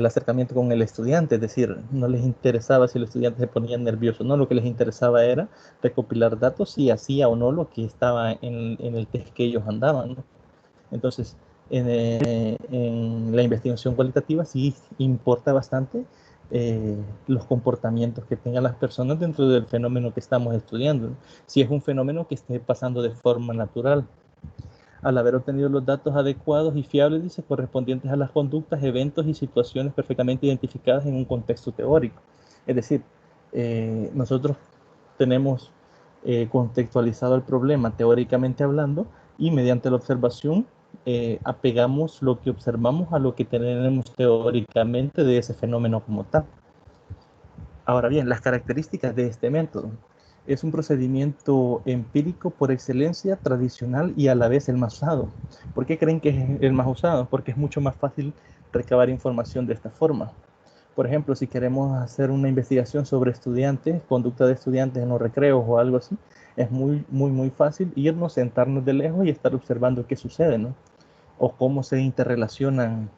acercamiento con el estudiante, es decir, no les interesaba si el estudiante se ponía nervioso, no, lo que les interesaba era recopilar datos si hacía o no lo que estaba en el test que ellos andaban, ¿no? Entonces, en la investigación cualitativa sí importa bastante los comportamientos que tengan las personas dentro del fenómeno que estamos estudiando, ¿no? Si es un fenómeno que esté pasando de forma natural, Al haber obtenido los datos adecuados y fiables, dice, correspondientes a las conductas, eventos y situaciones perfectamente identificadas en un contexto teórico. Es decir, nosotros tenemos contextualizado el problema teóricamente hablando y mediante la observación apegamos lo que observamos a lo que tenemos teóricamente de ese fenómeno como tal. Ahora bien, las características de este método. Es un procedimiento empírico por excelencia, tradicional y a la vez el más usado. ¿Por qué creen que es el más usado? Porque es mucho más fácil recabar información de esta forma. Por ejemplo, si queremos hacer una investigación sobre estudiantes, conducta de estudiantes en los recreos o algo así, es muy fácil irnos, sentarnos de lejos y estar observando qué sucede, ¿no? O cómo se interrelacionan,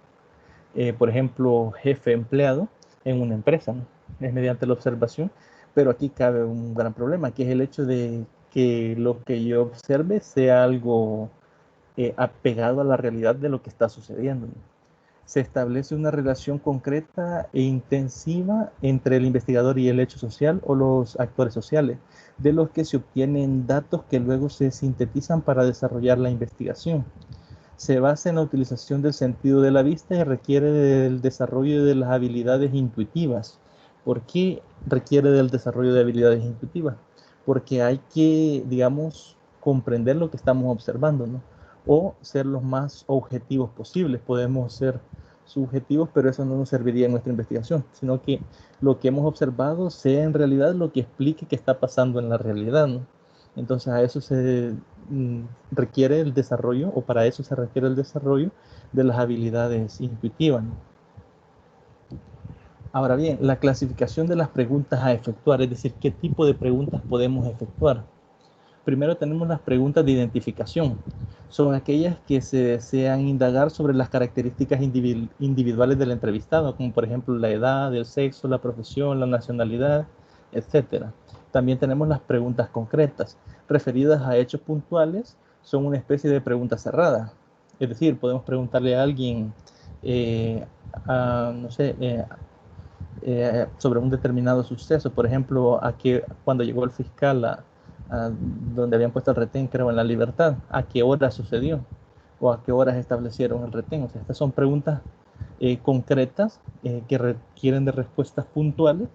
por ejemplo, jefe-empleado en una empresa, ¿no? Es mediante la observación, pero aquí cabe un gran problema, que es el hecho de que lo que yo observe sea algo apegado a la realidad de lo que está sucediendo, ¿no? Se establece una relación concreta e intensiva entre el investigador y el hecho social o los actores sociales, de los que se obtienen datos que luego se sintetizan para desarrollar la investigación. Se basa en la utilización del sentido de la vista y requiere del desarrollo de las habilidades intuitivas. ¿Por qué requiere del desarrollo de habilidades intuitivas? Porque hay que, digamos, comprender lo que estamos observando, ¿no? O ser los más objetivos posibles. Podemos ser subjetivos, pero eso no nos serviría en nuestra investigación, sino que lo que hemos observado sea en realidad lo que explique qué está pasando en la realidad, ¿no? Entonces a eso se requiere el desarrollo, o para eso se requiere el desarrollo de las habilidades intuitivas, ¿no? Ahora bien, la clasificación de las preguntas a efectuar, es decir, qué tipo de preguntas podemos efectuar. Primero tenemos las preguntas de identificación. Son aquellas que se desean indagar sobre las características individuales del entrevistado, como por ejemplo la edad, el sexo, la profesión, la nacionalidad, etc. También tenemos las preguntas concretas, referidas a hechos puntuales, son una especie de pregunta cerrada. Es decir, podemos preguntarle a alguien, no sé, sobre un determinado suceso. Por ejemplo, cuando llegó el fiscal a donde habían puesto el retén, creo, en La Libertad, ¿a qué hora sucedió? ¿O a qué horas establecieron el retén? O sea, estas son preguntas concretas que requieren de respuestas puntuales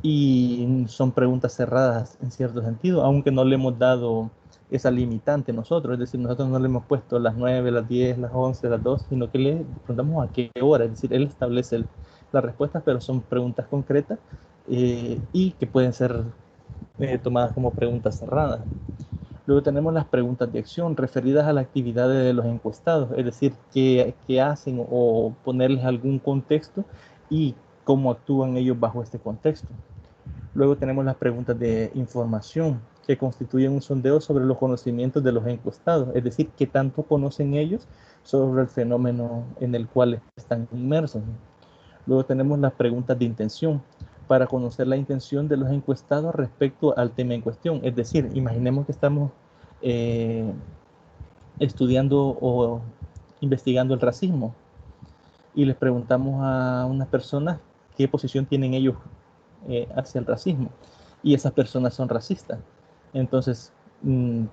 y son preguntas cerradas en cierto sentido, aunque no le hemos dado esa limitante nosotros, es decir, nosotros no le hemos puesto las 9, las 10, las 11, las 12, sino que le preguntamos a qué hora, es decir, él establece las respuestas, pero son preguntas concretas y que pueden ser tomadas como preguntas cerradas. Luego tenemos las preguntas de acción referidas a la actividad de los encuestados, es decir, qué hacen o ponerles algún contexto y cómo actúan ellos bajo este contexto. Luego tenemos las preguntas de información, que constituyen un sondeo sobre los conocimientos de los encuestados, es decir, qué tanto conocen ellos sobre el fenómeno en el cual están inmersos. Luego tenemos las preguntas de intención, para conocer la intención de los encuestados respecto al tema en cuestión. Es decir, imaginemos que estamos estudiando o investigando el racismo y les preguntamos a unas personas qué posición tienen ellos hacia el racismo, y esas personas son racistas. Entonces,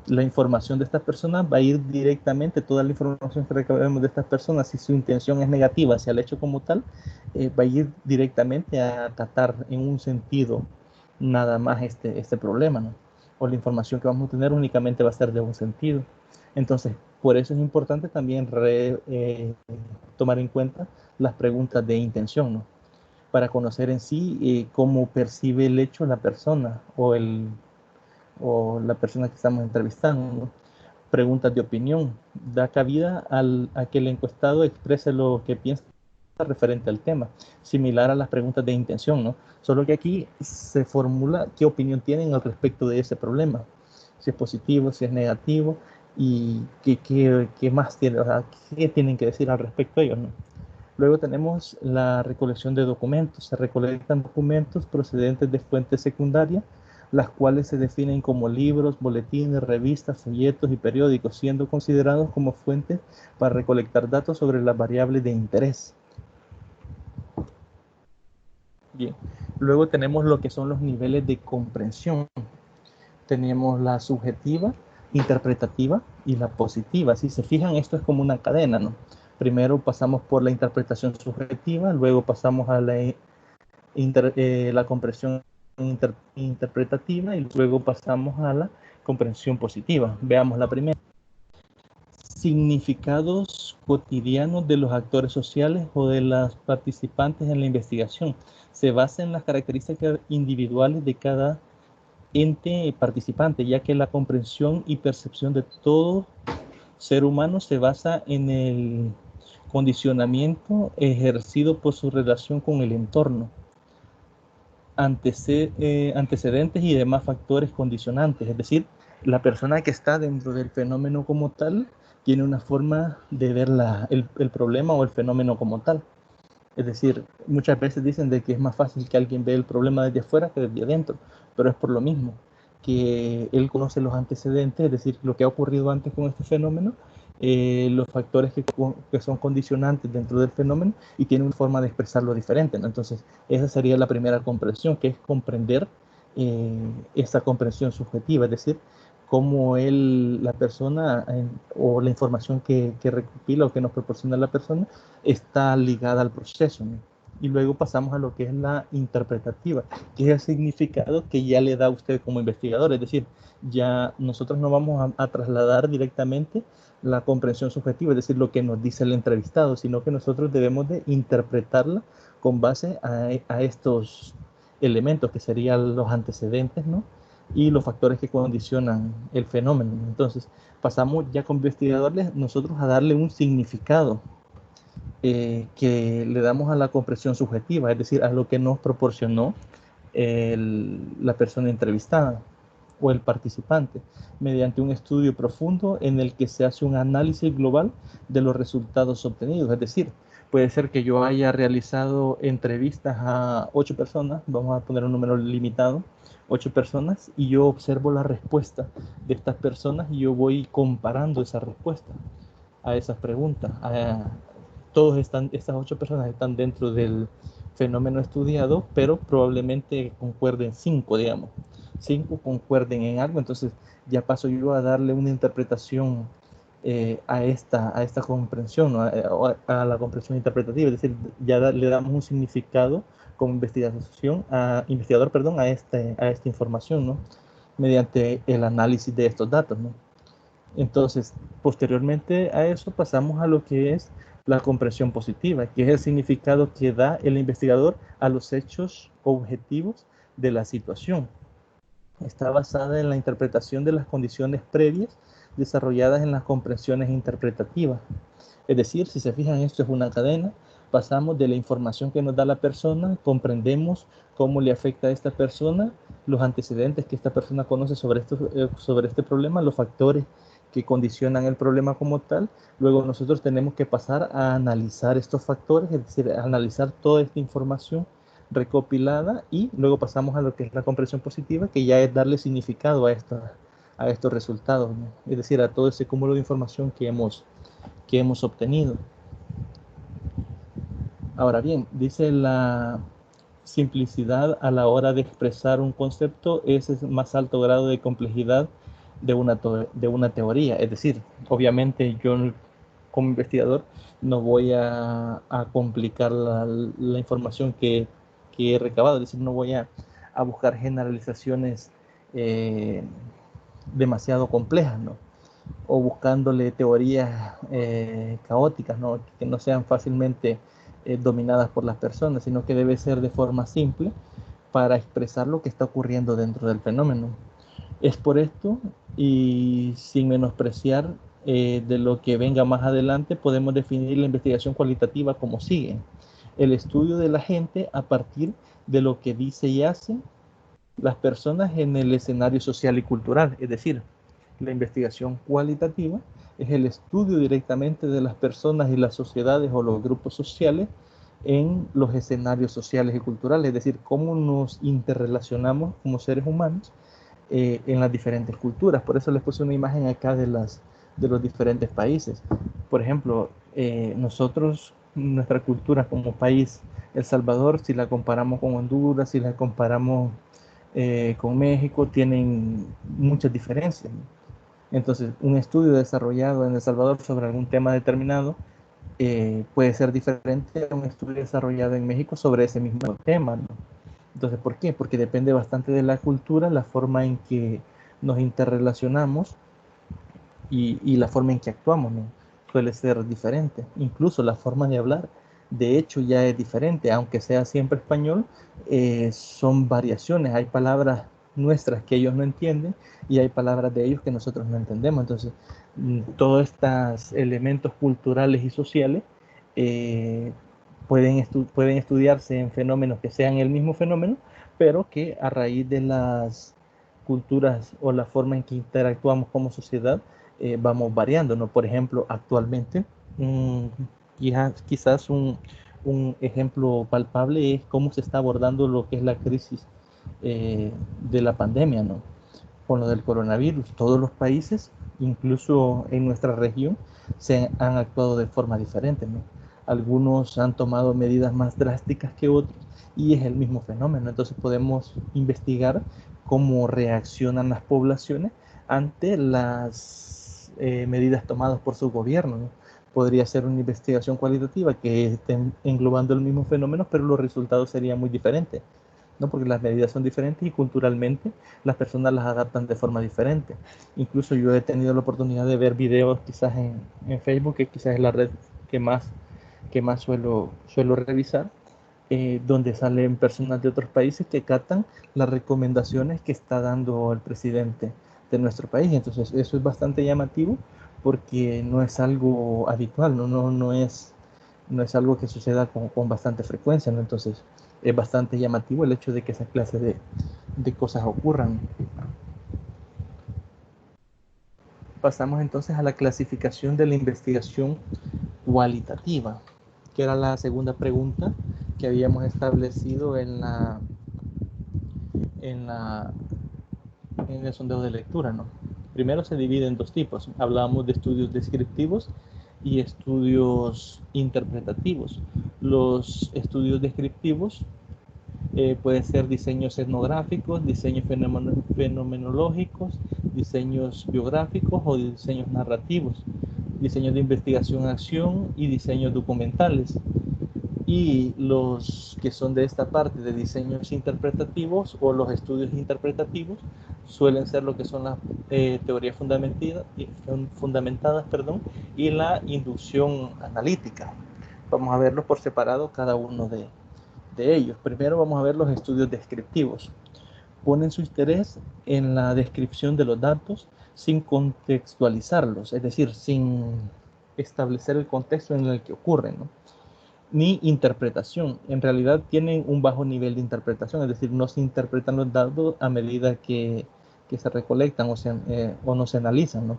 la información de estas personas va a ir directamente, toda la información que recabemos de estas personas, si su intención es negativa hacia el hecho como tal, va a ir directamente a tratar en un sentido nada más este problema, ¿no? O la información que vamos a tener únicamente va a ser de un sentido. Entonces, por eso es importante también tomar en cuenta las preguntas de intención, ¿no? Para conocer en sí cómo percibe el hecho la persona o la persona que estamos entrevistando, ¿no? Preguntas de opinión. Da cabida a que el encuestado exprese lo que piensa referente al tema, similar a las preguntas de intención, ¿no? Solo que aquí se formula qué opinión tienen al respecto de ese problema, si es positivo, si es negativo, y qué más tienen, o sea, qué tienen que decir al respecto ellos, ¿no? Luego tenemos la recolección de documentos. Se recolectan documentos procedentes de fuentes secundarias, las cuales se definen como libros, boletines, revistas, folletos y periódicos, siendo considerados como fuentes para recolectar datos sobre las variables de interés. Bien, luego tenemos lo que son los niveles de comprensión. Tenemos la subjetiva, interpretativa y la positiva. Si se fijan, esto es como una cadena, ¿no? Primero pasamos por la interpretación subjetiva, luego pasamos a la comprensión interpretativa y luego pasamos a la comprensión positiva. Veamos la primera. Significados cotidianos de los actores sociales o de las participantes en la investigación. Se basa en las características individuales de cada ente participante, ya que la comprensión y percepción de todo ser humano se basa en el condicionamiento ejercido por su relación con el entorno, antecedentes y demás factores condicionantes. Es decir, la persona que está dentro del fenómeno como tal tiene una forma de ver el problema o el fenómeno como tal. Es decir, muchas veces dicen de que es más fácil que alguien vea el problema desde afuera que desde adentro, pero es por lo mismo, que él conoce los antecedentes, es decir, lo que ha ocurrido antes con este fenómeno, los factores que son condicionantes dentro del fenómeno y tiene una forma de expresarlo diferente, ¿no? Entonces, esa sería la primera comprensión, que es comprender esa comprensión subjetiva, es decir, cómo la persona o la información que recopila o que nos proporciona la persona está ligada al proceso, ¿no? Y luego pasamos a lo que es la interpretativa, que es el significado que ya le da a usted como investigador. Es decir, ya nosotros no vamos a trasladar directamente la comprensión subjetiva, es decir, lo que nos dice el entrevistado, sino que nosotros debemos de interpretarla con base a estos elementos que serían los antecedentes, ¿no? Y los factores que condicionan el fenómeno. Entonces, pasamos ya como investigadores nosotros a darle un significado que le damos a la comprensión subjetiva, es decir, a lo que nos proporcionó la persona entrevistada o el participante, mediante un estudio profundo en el que se hace un análisis global de los resultados obtenidos. Es decir, puede ser que yo haya realizado entrevistas a 8 personas, vamos a poner un número limitado, 8 personas, y yo observo la respuesta de estas personas y yo voy comparando esa respuesta a esas preguntas. Estas 8 personas están dentro del fenómeno estudiado, pero probablemente concuerden 5, digamos. 5 concuerden en algo, entonces ya paso yo a darle una interpretación a esta comprensión, ¿no? a la comprensión interpretativa, es decir, ya le damos un significado como investigador, a esta información, ¿no? Mediante el análisis de estos datos, ¿no? Entonces, posteriormente a eso pasamos a lo que es la comprensión positiva, que es el significado que da el investigador a los hechos objetivos de la situación. Está basada en la interpretación de las condiciones previas desarrolladas en las comprensiones interpretativas. Es decir, si se fijan, esto es una cadena. Pasamos de la información que nos da la persona, comprendemos cómo le afecta a esta persona, los antecedentes que esta persona conoce sobre este problema, los factores que condicionan el problema como tal. Luego nosotros tenemos que pasar a analizar estos factores, es decir, a analizar toda esta información recopilada, y luego pasamos a lo que es la comprensión positiva, que ya es darle significado a estos resultados, ¿no? Es decir, a todo ese cúmulo de información que hemos obtenido. Ahora bien, dice la simplicidad a la hora de expresar un concepto es el más alto grado de complejidad de una teoría. Es decir, obviamente yo como investigador no voy a complicar la información que he recabado, es decir, no voy a buscar generalizaciones demasiado complejas, ¿no? O buscándole teorías caóticas, ¿no? Que no sean fácilmente dominadas por las personas, sino que debe ser de forma simple para expresar lo que está ocurriendo dentro del fenómeno. Es por esto, y sin menospreciar de lo que venga más adelante, podemos definir la investigación cualitativa como sigue: el estudio de la gente a partir de lo que dice y hace las personas en el escenario social y cultural. Es decir, la investigación cualitativa es el estudio directamente de las personas y las sociedades o los grupos sociales en los escenarios sociales y culturales, es decir, cómo nos interrelacionamos como seres humanos en las diferentes culturas. Por eso les puse una imagen acá de los diferentes países. Por ejemplo, nosotros, nuestra cultura como país, El Salvador, si la comparamos con Honduras, si la comparamos con México, tienen muchas diferencias, ¿no? Entonces, un estudio desarrollado en El Salvador sobre algún tema determinado puede ser diferente a un estudio desarrollado en México sobre ese mismo tema, ¿no? Entonces, ¿por qué? Porque depende bastante de la cultura, la forma en que nos interrelacionamos y la forma en que actuamos, ¿no? Suele ser diferente. Incluso la forma de hablar, de hecho, ya es diferente, aunque sea siempre español, son variaciones. Hay palabras nuestras que ellos no entienden y hay palabras de ellos que nosotros no entendemos. Entonces, todos estos elementos culturales y sociales eh, pueden estudiarse en fenómenos que sean el mismo fenómeno, pero que a raíz de las culturas o la forma en que interactuamos como sociedad, vamos variando, ¿no? Por ejemplo, actualmente, quizás un ejemplo palpable es cómo se está abordando lo que es la crisis de la pandemia, ¿no? Con lo del coronavirus. Todos los países, incluso en nuestra región, se han actuado de forma diferente, ¿no? Algunos han tomado medidas más drásticas que otros y es el mismo fenómeno. Entonces podemos investigar cómo reaccionan las poblaciones ante las medidas tomadas por su gobierno, ¿no? Podría ser una investigación cualitativa que esté englobando el mismo fenómeno, pero los resultados serían muy diferentes, ¿no? Porque las medidas son diferentes y culturalmente las personas las adaptan de forma diferente. Incluso yo he tenido la oportunidad de ver videos quizás en Facebook, que quizás es la red que más suelo revisar, donde salen personas de otros países que catan las recomendaciones que está dando el presidente de nuestro país. Entonces eso es bastante llamativo porque no es algo habitual, no es algo que suceda con bastante frecuencia, ¿no? Entonces es bastante llamativo el hecho de que esa clase de cosas ocurran. Pasamos entonces a la clasificación de la investigación cualitativa, que era la segunda pregunta que habíamos establecido en, la, en el sondeo de lectura, ¿no? Primero se divide en dos tipos. Hablábamos de estudios descriptivos y estudios interpretativos. Los estudios descriptivos pueden ser diseños etnográficos, diseños fenomenológicos, diseños biográficos o diseños narrativos, diseños de investigación-acción y diseños documentales. Y los que son de esta parte de diseños interpretativos o los estudios interpretativos suelen ser lo que son las teorías fundamentadas, y la inducción analítica. Vamos a verlos por separado cada uno de ellos. Primero vamos a ver los estudios descriptivos. Ponen su interés en la descripción de los datos sin contextualizarlos, es decir, sin establecer el contexto en el que ocurren, ¿no? Ni interpretación. En realidad tienen un bajo nivel de interpretación, es decir, no se interpretan los datos a medida que se recolectan o no se analizan, ¿no?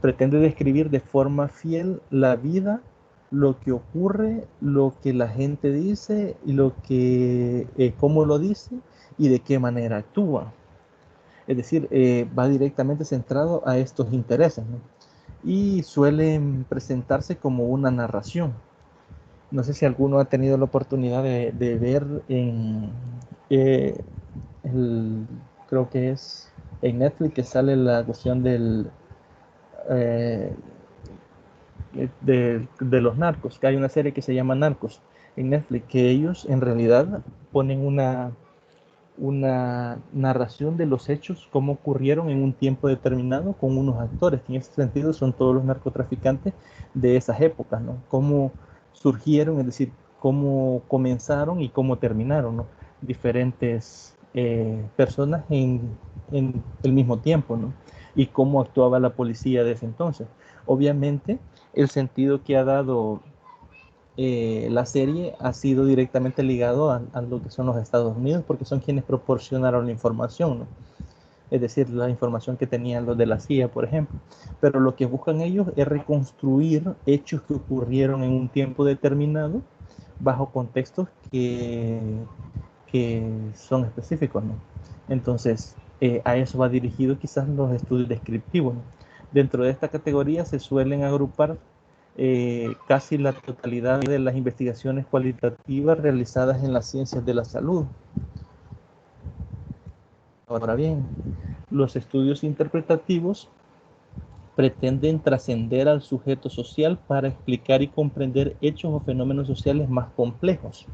Pretende describir de forma fiel la vida, lo que ocurre, lo que la gente dice y cómo lo dice y de qué manera actúa. Es decir, va directamente centrado a estos intereses, ¿no? Y suelen presentarse como una narración. No sé si alguno ha tenido la oportunidad de ver eh, creo que es en Netflix que sale la cuestión eh, de los narcos, que hay una serie que se llama Narcos en Netflix, que ellos en realidad ponen una narración de los hechos, cómo ocurrieron en un tiempo determinado con unos actores, que en ese sentido son todos los narcotraficantes de esas épocas, ¿no? Cómo surgieron, es decir, cómo comenzaron y cómo terminaron, ¿no? Diferentes personas en el mismo tiempo, ¿no? Y cómo actuaba la policía de ese entonces. Obviamente, el sentido que ha dado la serie ha sido directamente ligado a lo que son los Estados Unidos, porque son quienes proporcionaron la información, ¿no? Es decir, la información que tenían los de la CIA, por ejemplo. Pero lo que buscan ellos es reconstruir hechos que ocurrieron en un tiempo determinado bajo contextos que son específicos, ¿no? Entonces, a eso va dirigido quizás los estudios descriptivos, ¿no? Dentro de esta categoría se suelen agrupar casi la totalidad de las investigaciones cualitativas realizadas en las ciencias de la salud. Ahora bien, los estudios interpretativos pretenden trascender al sujeto social para explicar y comprender hechos o fenómenos sociales más complejos.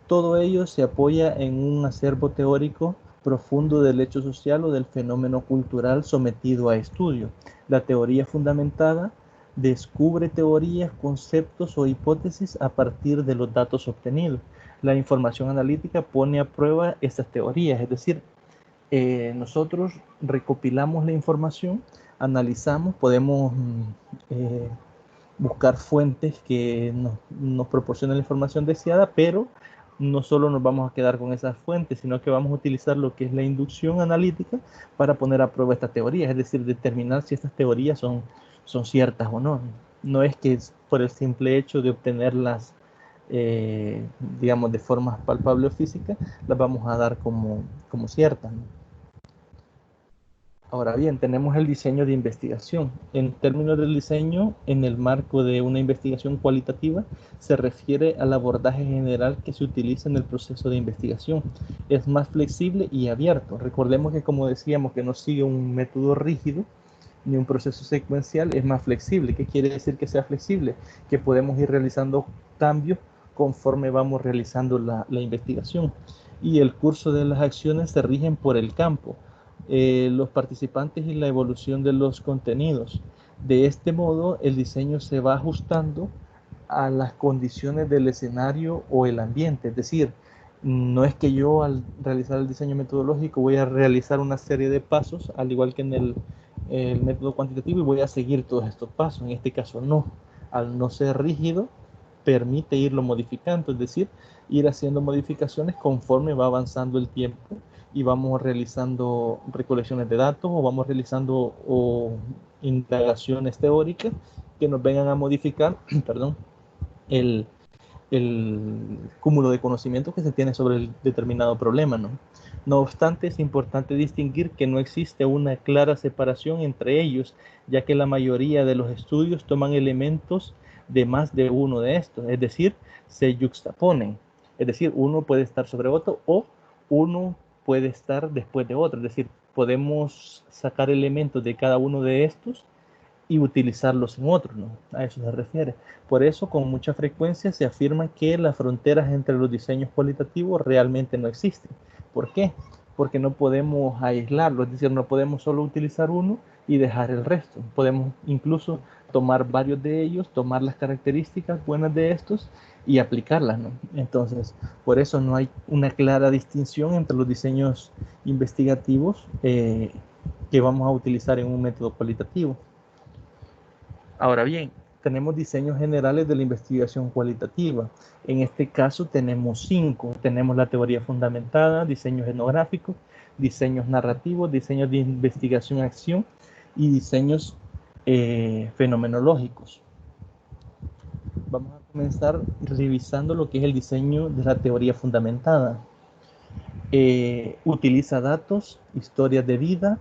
Todo ello se apoya en un acervo teórico profundo del hecho social o del fenómeno cultural sometido a estudio. La teoría fundamentada descubre teorías, conceptos o hipótesis a partir de los datos obtenidos. La información analítica pone a prueba estas teorías, es decir, nosotros recopilamos la información, analizamos, podemos buscar fuentes que nos proporcionen la información deseada, pero no solo nos vamos a quedar con esas fuentes, sino que vamos a utilizar lo que es la inducción analítica para poner a prueba estas teorías, es decir, determinar si estas teorías son ciertas o no. No es que por el simple hecho de obtenerlas, digamos, de forma palpable o física, las vamos a dar como ciertas, ¿no? Ahora bien, tenemos el diseño de investigación. En términos del diseño, en el marco de una investigación cualitativa, se refiere al abordaje general que se utiliza en el proceso de investigación. Es más flexible y abierto. Recordemos que, como decíamos, que no sigue un método rígido ni un proceso secuencial, es más flexible. ¿Qué quiere decir que sea flexible? Que podemos ir realizando cambios conforme vamos realizando la investigación. Y el curso de las acciones se rigen por el campo. Los participantes y la evolución de los contenidos. De este modo, el diseño se va ajustando a las condiciones del escenario o el ambiente. Es decir, no es que yo al realizar el diseño metodológico voy a realizar una serie de pasos, al igual que en el método cuantitativo, y voy a seguir todos estos pasos. En este caso no. Al no ser rígido, permite irlo modificando, es decir, ir haciendo modificaciones conforme va avanzando el tiempo y vamos realizando recolecciones de datos o vamos realizando indagaciones teóricas que nos vengan a modificar perdón, el cúmulo de conocimiento que se tiene sobre el determinado problema, ¿no? No obstante, es importante distinguir que no existe una clara separación entre ellos, ya que la mayoría de los estudios toman elementos de más de uno de estos, es decir, se yuxtaponen, es decir, uno puede estar sobre otro o uno puede estar después de otro, es decir, podemos sacar elementos de cada uno de estos y utilizarlos en otros, ¿no? A eso se refiere. Por eso, con mucha frecuencia se afirma que las fronteras entre los diseños cualitativos realmente no existen. ¿Por qué? Porque no podemos aislarlo, es decir, no podemos solo utilizar uno y dejar el resto. Podemos incluso tomar varios de ellos, tomar las características buenas de estos y aplicarlas, ¿no? Entonces, por eso no hay una clara distinción entre los diseños investigativos que vamos a utilizar en un método cualitativo. Ahora bien, tenemos diseños generales de la investigación cualitativa. En este caso tenemos 5. Tenemos la teoría fundamentada, diseños etnográficos, diseños narrativos, diseños de investigación-acción y diseños fenomenológicos. Vamos a comenzar revisando lo que es el diseño de la teoría fundamentada. Utiliza datos, historias de vida,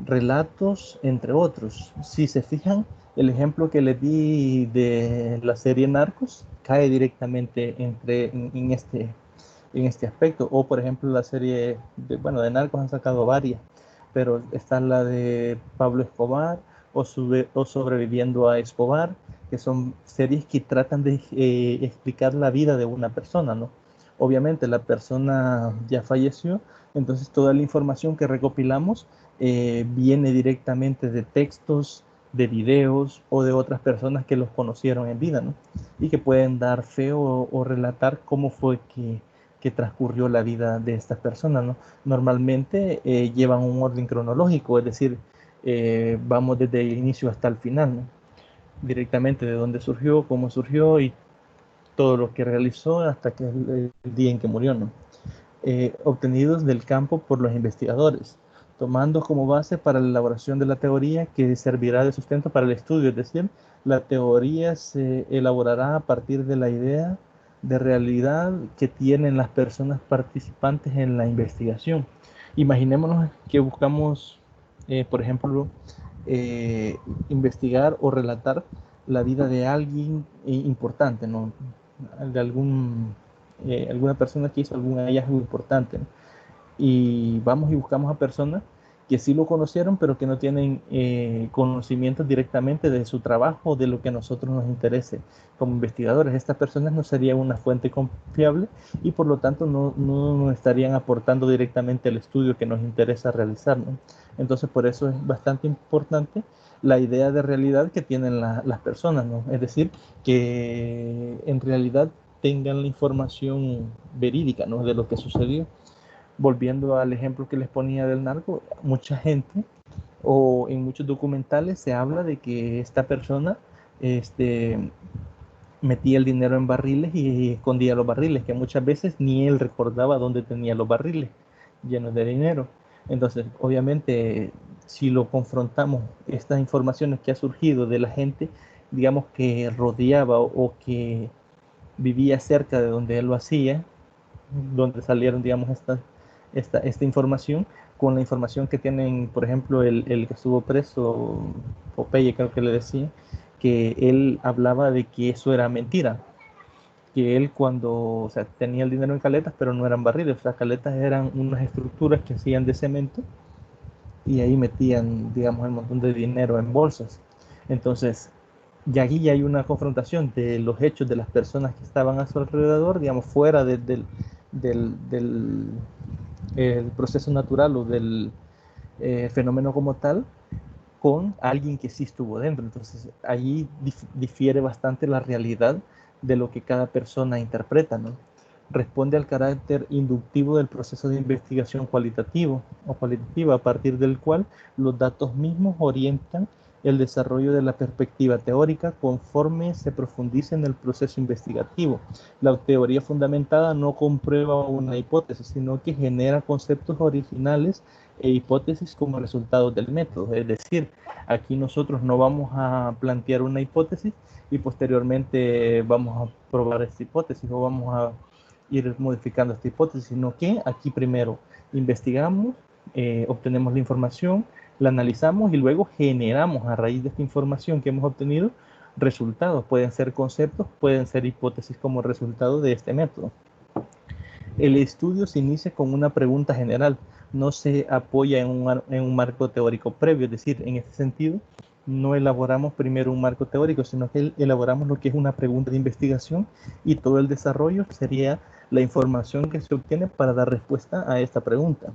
relatos, entre otros. Si se fijan, el ejemplo que les di de la serie Narcos cae directamente en este aspecto. O, por ejemplo, la serie de Narcos han sacado varias, pero está la de Pablo Escobar o Sobreviviendo a Escobar, que son series que tratan de explicar la vida de una persona, ¿no? Obviamente la persona ya falleció, entonces toda la información que recopilamos viene directamente de textos, de videos o de otras personas que los conocieron en vida, ¿no? Y que pueden dar fe o relatar cómo fue que transcurrió la vida de estas personas, ¿no? Normalmente llevan un orden cronológico, es decir, vamos desde el inicio hasta el final, ¿no? Directamente de dónde surgió, cómo surgió y todo lo que realizó hasta que el día en que murió, ¿no? Obtenidos del campo por los investigadores, tomando como base para la elaboración de la teoría que servirá de sustento para el estudio, es decir, la teoría se elaborará a partir de la idea de realidad que tienen las personas participantes en la investigación. Imaginémonos que buscamos, por ejemplo, investigar o relatar la vida de alguien importante, ¿no? De alguna persona que hizo algún hallazgo importante, ¿no? Y vamos y buscamos a personas que sí lo conocieron, pero que no tienen conocimientos directamente de su trabajo o de lo que a nosotros nos interese como investigadores. Estas personas no serían una fuente confiable y por lo tanto no nos estarían aportando directamente el estudio que nos interesa realizar, ¿no? Entonces por eso es bastante importante la idea de realidad que tienen las personas, ¿no? Es decir, que en realidad tengan la información verídica, ¿no?, de lo que sucedió. Volviendo al ejemplo que les ponía del narco, mucha gente o en muchos documentales se habla de que esta persona metía el dinero en barriles y escondía los barriles, que muchas veces ni él recordaba dónde tenía los barriles llenos de dinero. Entonces, obviamente, si lo confrontamos, estas informaciones que ha surgido de la gente, digamos, que rodeaba o que vivía cerca de donde él lo hacía, donde salieron, digamos, esta información, con la información que tienen, por ejemplo, el que estuvo preso, Popeye creo que le decía, que él hablaba de que eso era mentira, que él cuando, o sea, tenía el dinero en caletas, pero no eran barriles, o sea, caletas eran unas estructuras que hacían de cemento y ahí metían, digamos, el montón de dinero en bolsas. Entonces, y aquí ya hay una confrontación de los hechos de las personas que estaban a su alrededor, digamos, fuera del el proceso natural o del fenómeno como tal, con alguien que sí estuvo dentro. Entonces, allí difiere bastante la realidad de lo que cada persona interpreta, ¿no? Responde al carácter inductivo del proceso de investigación cualitativo o cualitativa, a partir del cual los datos mismos orientan el desarrollo de la perspectiva teórica conforme se profundiza en el proceso investigativo. La teoría fundamentada no comprueba una hipótesis, sino que genera conceptos originales e hipótesis como resultado del método. Es decir, aquí nosotros no vamos a plantear una hipótesis y posteriormente vamos a probar esta hipótesis o vamos a ir modificando esta hipótesis, sino que aquí primero investigamos, obtenemos la información, la analizamos y luego generamos a raíz de esta información que hemos obtenido resultados. Pueden ser conceptos, pueden ser hipótesis como resultado de este método. El estudio se inicia con una pregunta general, no se apoya en un marco teórico previo, es decir, en este sentido, no elaboramos primero un marco teórico, sino que elaboramos lo que es una pregunta de investigación y todo el desarrollo sería la información que se obtiene para dar respuesta a esta pregunta.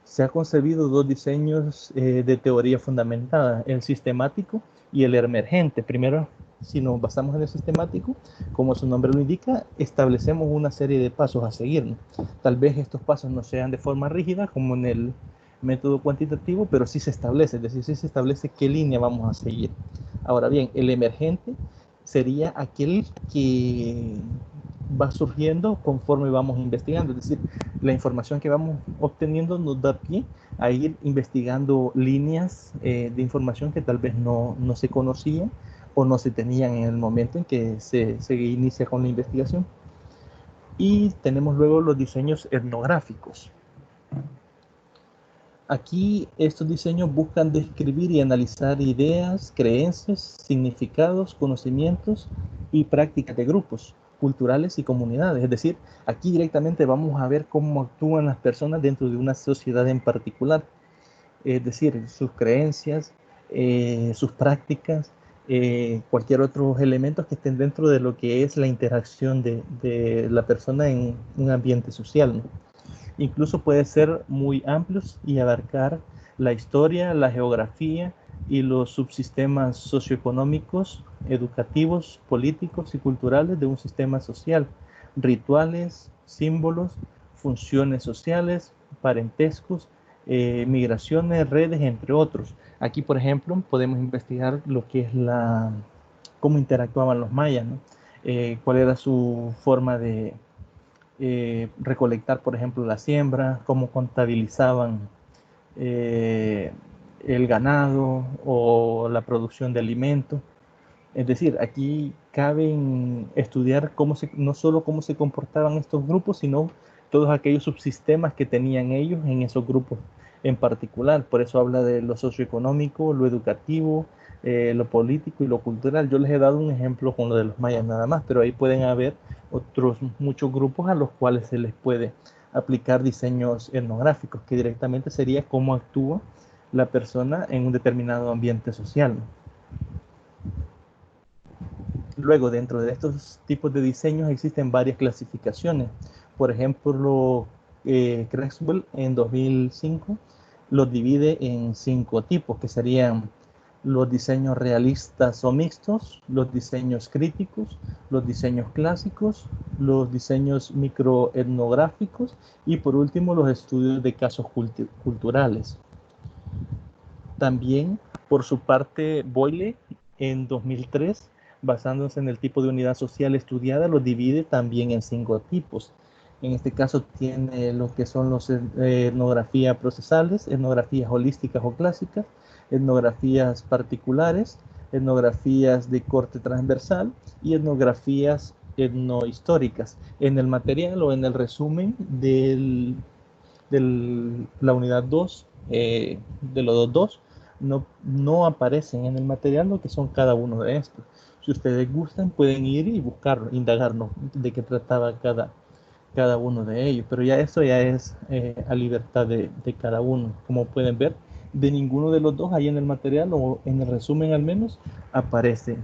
Se ha concebido dos diseños de teoría fundamentada, el sistemático y el emergente. Primero, si nos basamos en el sistemático, como su nombre lo indica, establecemos una serie de pasos a seguir, ¿no? Tal vez estos pasos no sean de forma rígida, como en el método cuantitativo, pero sí se establece, es decir, sí se establece qué línea vamos a seguir. Ahora bien, el emergente sería aquel que va surgiendo conforme vamos investigando, es decir, la información que vamos obteniendo nos da pie a ir investigando líneas de información que tal vez no se conocían o no se tenían en el momento en que se inicia con la investigación. Y tenemos luego los diseños etnográficos. Aquí estos diseños buscan describir y analizar ideas, creencias, significados, conocimientos y prácticas de grupos culturales y comunidades. Es decir, aquí directamente vamos a ver cómo actúan las personas dentro de una sociedad en particular. Es decir, sus creencias, sus prácticas, cualquier otros elementos que estén dentro de lo que es la interacción de la persona en un ambiente social, ¿no? Incluso puede ser muy amplios y abarcar la historia, la geografía y los subsistemas socioeconómicos, educativos, políticos y culturales de un sistema social, rituales, símbolos, funciones sociales, parentescos, migraciones, redes, entre otros. Aquí, por ejemplo, podemos investigar lo que es cómo interactuaban los mayas, ¿no? Cuál era su forma de recolectar, por ejemplo, la siembra, cómo contabilizaban eh, el ganado o la producción de alimentos. Es decir, aquí cabe estudiar no solo cómo se comportaban estos grupos, sino todos aquellos subsistemas que tenían ellos en esos grupos en particular. Por eso habla de lo socioeconómico, lo educativo, lo político y lo cultural. Yo les he dado un ejemplo con lo de los mayas nada más, pero ahí pueden haber otros muchos grupos a los cuales se les puede aplicar diseños etnográficos, que directamente sería cómo actúa la persona en un determinado ambiente social. Luego, dentro de estos tipos de diseños existen varias clasificaciones. Por ejemplo, Creswell en 2005 los divide en 5 tipos, que serían los diseños realistas o mixtos, los diseños críticos, los diseños clásicos, los diseños microetnográficos y por último los estudios de casos culturales. También, por su parte, Boyle en 2003, basándose en el tipo de unidad social estudiada, lo divide también en 5 tipos. En este caso tiene lo que son los etnografías procesales, etnografías holísticas o clásicas, etnografías particulares, etnografías de corte transversal y etnografías etnohistóricas. En el material o en el resumen de la unidad 2, de los 2, no aparecen en el material lo que son cada uno de estos. Si ustedes gustan, pueden ir y buscarlo, indagarlo de qué trataba cada uno de ellos, pero ya eso ya es a libertad de cada uno. Como pueden ver, de ninguno de los dos ahí en el material o en el resumen al menos aparece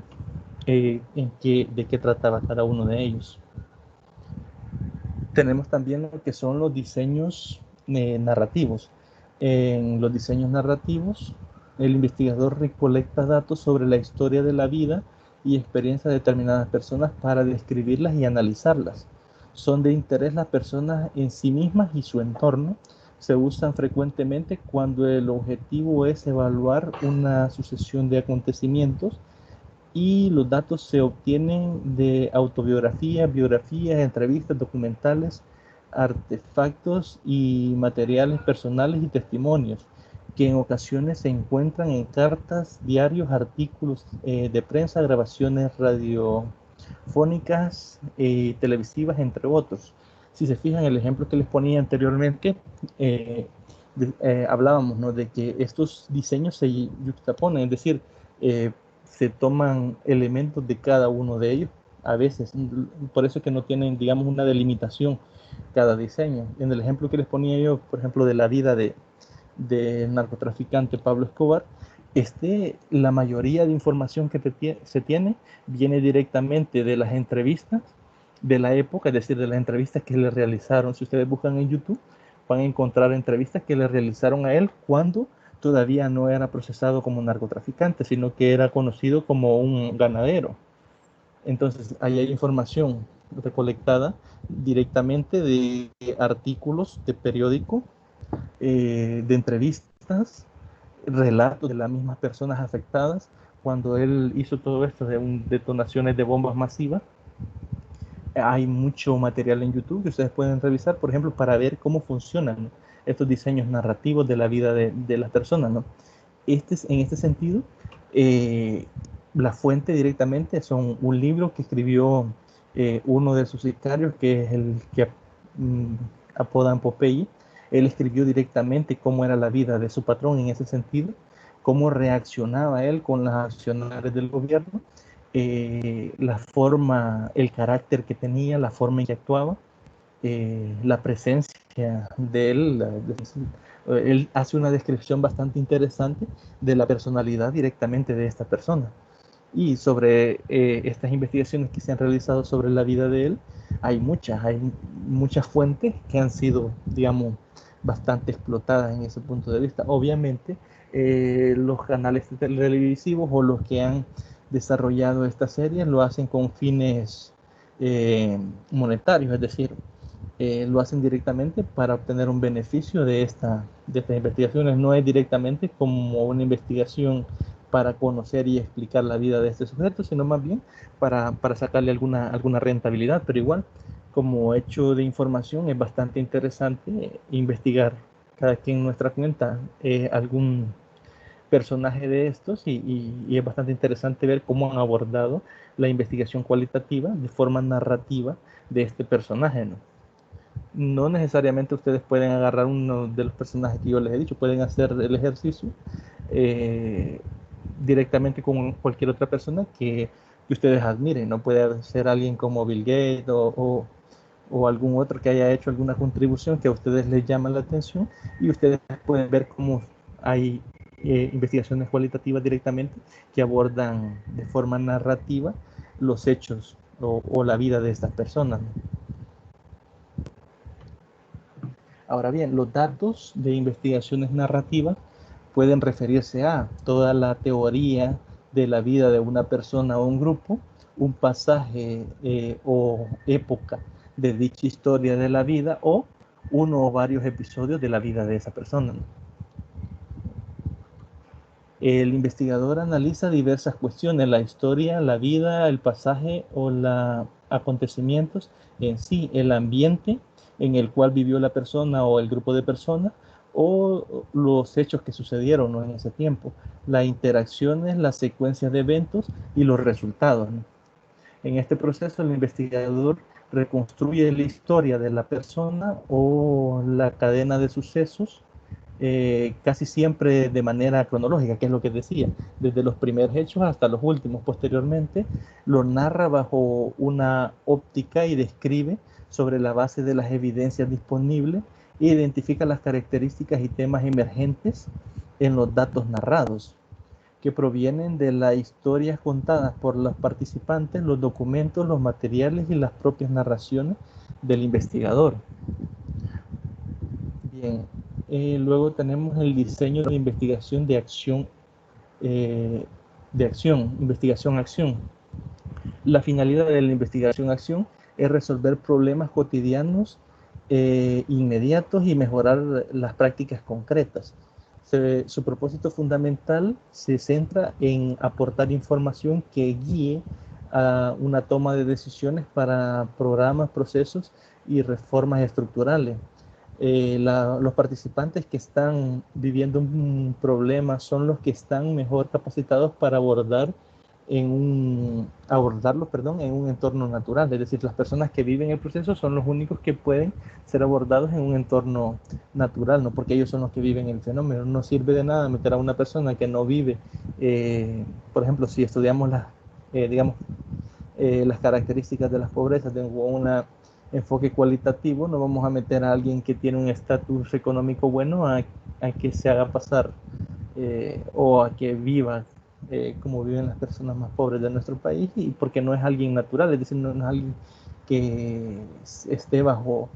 de qué trataba cada uno de ellos. Tenemos también lo que son los diseños narrativos. En los diseños narrativos, el investigador recolecta datos sobre la historia de la vida y experiencia de determinadas personas para describirlas y analizarlas. Son de interés las personas en sí mismas y su entorno. Se usan frecuentemente cuando el objetivo es evaluar una sucesión de acontecimientos y los datos se obtienen de autobiografías, biografías, entrevistas, documentales, artefactos y materiales personales y testimonios que en ocasiones se encuentran en cartas, diarios, artículos de prensa, grabaciones radiofónicas, televisivas, entre otros. Si se fijan, el ejemplo que les ponía anteriormente, hablábamos, ¿no?, de que estos diseños se yuxtaponen, es decir, se toman elementos de cada uno de ellos, a veces, por eso es que no tienen, digamos, una delimitación cada diseño. En el ejemplo que les ponía yo, por ejemplo, de la vida del narcotraficante Pablo Escobar, la mayoría de información que se tiene viene directamente de las entrevistas de la época, es decir, de las entrevistas que le realizaron. Si ustedes buscan en YouTube, van a encontrar entrevistas que le realizaron a él cuando todavía no era procesado como narcotraficante, sino que era conocido como un ganadero. Entonces, ahí hay información recolectada directamente de artículos de periódico, de entrevistas, relatos de las mismas personas afectadas cuando él hizo todo esto de detonaciones de bombas masivas. Hay mucho material en YouTube que ustedes pueden revisar, por ejemplo, para ver cómo funcionan estos diseños narrativos de la vida de las personas, ¿no? En este sentido, la fuente directamente son un libro que escribió uno de sus sicarios, que es el que apodan Popeye. Él escribió directamente cómo era la vida de su patrón en ese sentido, cómo reaccionaba él con las acciones del gobierno, la forma, el carácter que tenía, la forma en que actuaba, la presencia de él. Él hace una descripción bastante interesante de la personalidad directamente de esta persona. Y sobre estas investigaciones que se han realizado sobre la vida de él, hay muchas fuentes que han sido, digamos, bastante explotadas en ese punto de vista. Obviamente, los canales televisivos o los que han desarrollado esta serie lo hacen con fines monetarios, es decir, lo hacen directamente para obtener un beneficio de estas investigaciones. No es directamente como una investigación para conocer y explicar la vida de este sujeto, sino más bien para sacarle alguna rentabilidad. Pero igual, como hecho de información, es bastante interesante investigar cada quien nuestra cuenta algún personaje de estos y es bastante interesante ver cómo han abordado la investigación cualitativa de forma narrativa de este personaje, ¿no? No necesariamente ustedes pueden agarrar uno de los personajes que yo les he dicho, pueden hacer el ejercicio directamente con cualquier otra persona que ustedes admiren. No puede ser alguien como Bill Gates o algún otro que haya hecho alguna contribución que a ustedes les llama la atención, y ustedes pueden ver cómo hay investigaciones cualitativas directamente que abordan de forma narrativa los hechos o la vida de estas personas. Ahora bien, los datos de investigaciones narrativas pueden referirse a toda la teoría de la vida de una persona o un grupo, un pasaje o época de dicha historia de la vida, o uno o varios episodios de la vida de esa persona. El investigador analiza diversas cuestiones: la historia, la vida, el pasaje o los acontecimientos en sí, el ambiente en el cual vivió la persona o el grupo de personas, o los hechos que sucedieron, ¿no?, en ese tiempo, las interacciones, las secuencias de eventos y los resultados, ¿no? En este proceso, el investigador reconstruye la historia de la persona o la cadena de sucesos, casi siempre de manera cronológica, que es lo que decía, desde los primeros hechos hasta los últimos. Posteriormente lo narra bajo una óptica y describe sobre la base de las evidencias disponibles e identifica las características y temas emergentes en los datos narrados, que provienen de las historias contadas por los participantes, los documentos, los materiales y las propias narraciones del investigador. Bien, luego tenemos el diseño de investigación de acción, investigación-acción. La finalidad de la investigación-acción es resolver problemas cotidianos inmediatos y mejorar las prácticas concretas. Su propósito fundamental se centra en aportar información que guíe a una toma de decisiones para programas, procesos y reformas estructurales. Los participantes que están viviendo un problema son los que están mejor capacitados para abordarlo en un entorno natural. Es decir, las personas que viven el proceso son los únicos que pueden ser abordados en un entorno natural, no porque ellos son los que viven el fenómeno. No sirve de nada meter a una persona que no vive, por ejemplo, si estudiamos las características de las pobrezas de un enfoque cualitativo, no vamos a meter a alguien que tiene un estatus económico bueno a que se haga pasar o a que viva como viven las personas más pobres de nuestro país, y porque no es alguien natural, es decir, no es alguien que esté bajo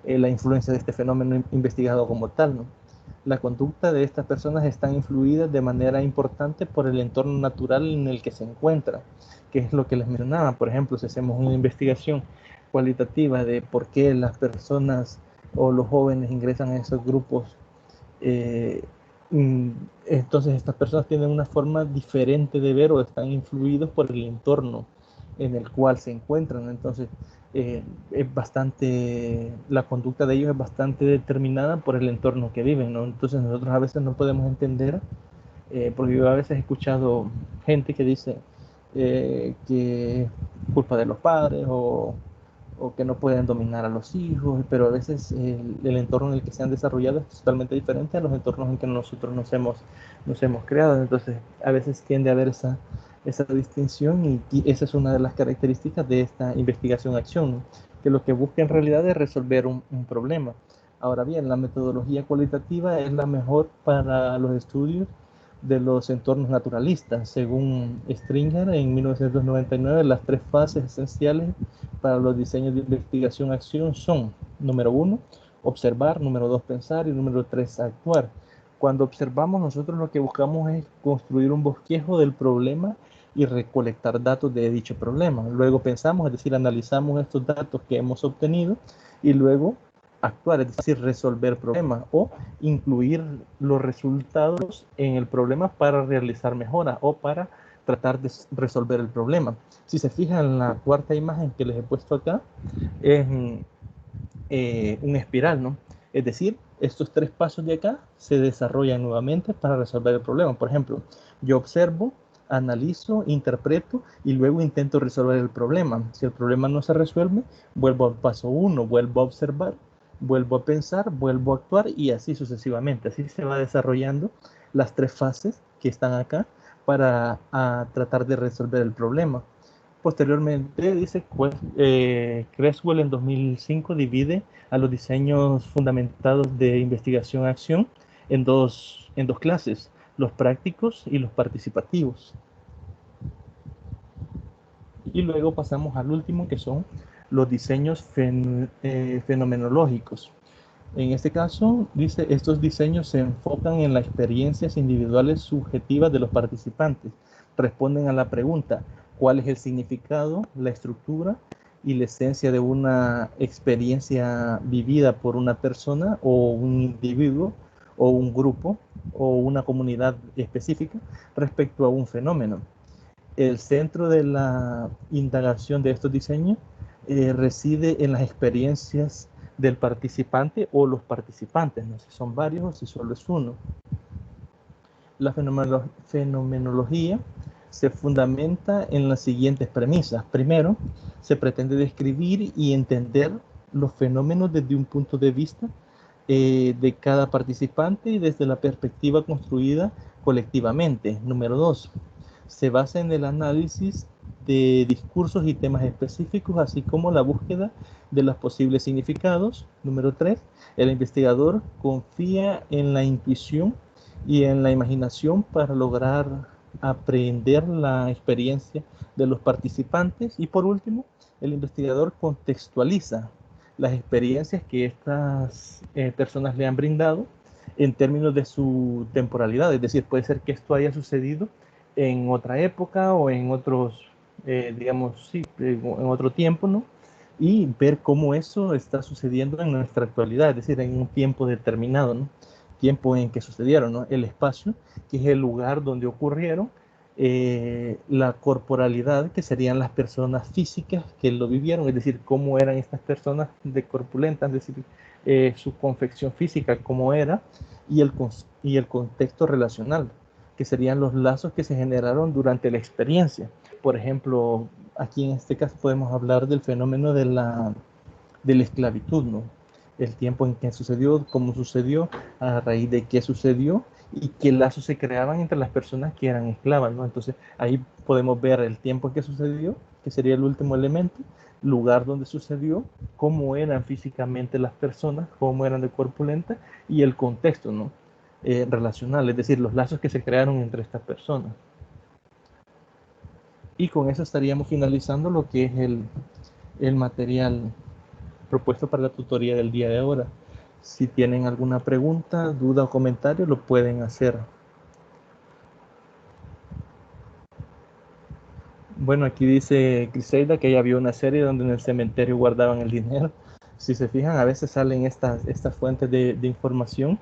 la influencia de este fenómeno investigado como tal, ¿no? La conducta de estas personas están influidas de manera importante por el entorno natural en el que se encuentra, que es lo que les mencionaba. Por ejemplo, si hacemos una investigación cualitativa de por qué las personas o los jóvenes ingresan a esos grupos, entonces estas personas tienen una forma diferente de ver o están influidos por el entorno en el cual se encuentran. Entonces la conducta de ellos es bastante determinada por el entorno que viven, ¿no? Entonces nosotros a veces no podemos entender, porque yo a veces he escuchado gente que dice que es culpa de los padres o que no pueden dominar a los hijos, pero a veces el entorno en el que se han desarrollado es totalmente diferente a los entornos en que nosotros nos hemos creado. Entonces a veces tiende a haber esa distinción, y esa es una de las características de esta investigación-acción, ¿no?, que lo que busca en realidad es resolver un problema. Ahora bien, la metodología cualitativa es la mejor para los estudios de los entornos naturalistas. Según Stringer, en 1999, las 3 fases esenciales para los diseños de investigación-acción son: número 1, observar; número 2, pensar; y número 3, actuar. Cuando observamos, nosotros lo que buscamos es construir un bosquejo del problema y recolectar datos de dicho problema. Luego pensamos, es decir, analizamos estos datos que hemos obtenido, y luego actuar, es decir, resolver problemas o incluir los resultados en el problema para realizar mejoras o para tratar de resolver el problema. Si se fijan en la cuarta imagen que les he puesto acá, es una espiral, ¿no? Es decir, estos 3 pasos de acá se desarrollan nuevamente para resolver el problema. Por ejemplo, yo observo, analizo, interpreto y luego intento resolver el problema. Si el problema no se resuelve, vuelvo al paso 1, vuelvo a observar, vuelvo a pensar, vuelvo a actuar, y así sucesivamente. Así se va desarrollando las 3 fases que están acá para tratar de resolver el problema. Posteriormente, dice, Creswell en 2005 divide a los diseños fundamentados de investigación-acción en dos clases, los prácticos y los participativos. Y luego pasamos al último, que son los diseños fenomenológicos. En este caso, dice, estos diseños se enfocan en las experiencias individuales subjetivas de los participantes. Responden a la pregunta, ¿cuál es el significado, la estructura y la esencia de una experiencia vivida por una persona o un individuo o un grupo o una comunidad específica respecto a un fenómeno? El centro de la indagación de estos diseños reside en las experiencias del participante o los participantes, no sé si son varios o si solo es uno. La fenomenología se fundamenta en las siguientes premisas. Primero, se pretende describir y entender los fenómenos desde un punto de vista de cada participante y desde la perspectiva construida colectivamente. Número 2, se basa en el análisis de discursos y temas específicos, así como la búsqueda de los posibles significados. Número 3, el investigador confía en la intuición y en la imaginación para lograr aprender la experiencia de los participantes. Y por último, el investigador contextualiza las experiencias que estas personas le han brindado en términos de su temporalidad, es decir, puede ser que esto haya sucedido en otra época o en otros, digamos, sí, en otro tiempo, ¿no? Y ver cómo eso está sucediendo en nuestra actualidad, es decir, en un tiempo determinado, ¿no? Tiempo en que sucedieron, ¿no? El espacio, que es el lugar donde ocurrieron, la corporalidad, que serían las personas físicas que lo vivieron, es decir, cómo eran estas personas de corpulentas, es decir, su confección física, cómo era, y el contexto relacional, que serían los lazos que se generaron durante la experiencia. Por ejemplo, aquí en este caso podemos hablar del fenómeno de la esclavitud, ¿no? El tiempo en que sucedió, cómo sucedió, a raíz de qué sucedió y qué lazos se creaban entre las personas que eran esclavas, ¿no? Entonces ahí podemos ver el tiempo en que sucedió, que sería el último elemento, lugar donde sucedió, cómo eran físicamente las personas, cómo eran de corpulenta y el contexto, ¿no? Relacional, es decir, los lazos que se crearon entre estas personas. Y con eso estaríamos finalizando lo que es el material propuesto para la tutoría del día de ahora. Si tienen alguna pregunta, duda o comentario, lo pueden hacer. Bueno, aquí dice Criseida que ella vio una serie donde en el cementerio guardaban el dinero. Si se fijan, a veces salen estas fuentes de información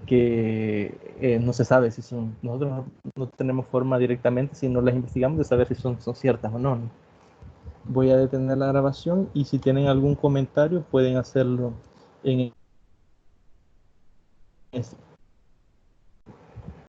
que no se sabe si son, nosotros no tenemos forma directamente, si no las investigamos, de saber si son ciertas o no, ¿no? Voy a detener la grabación y si tienen algún comentario pueden hacerlo en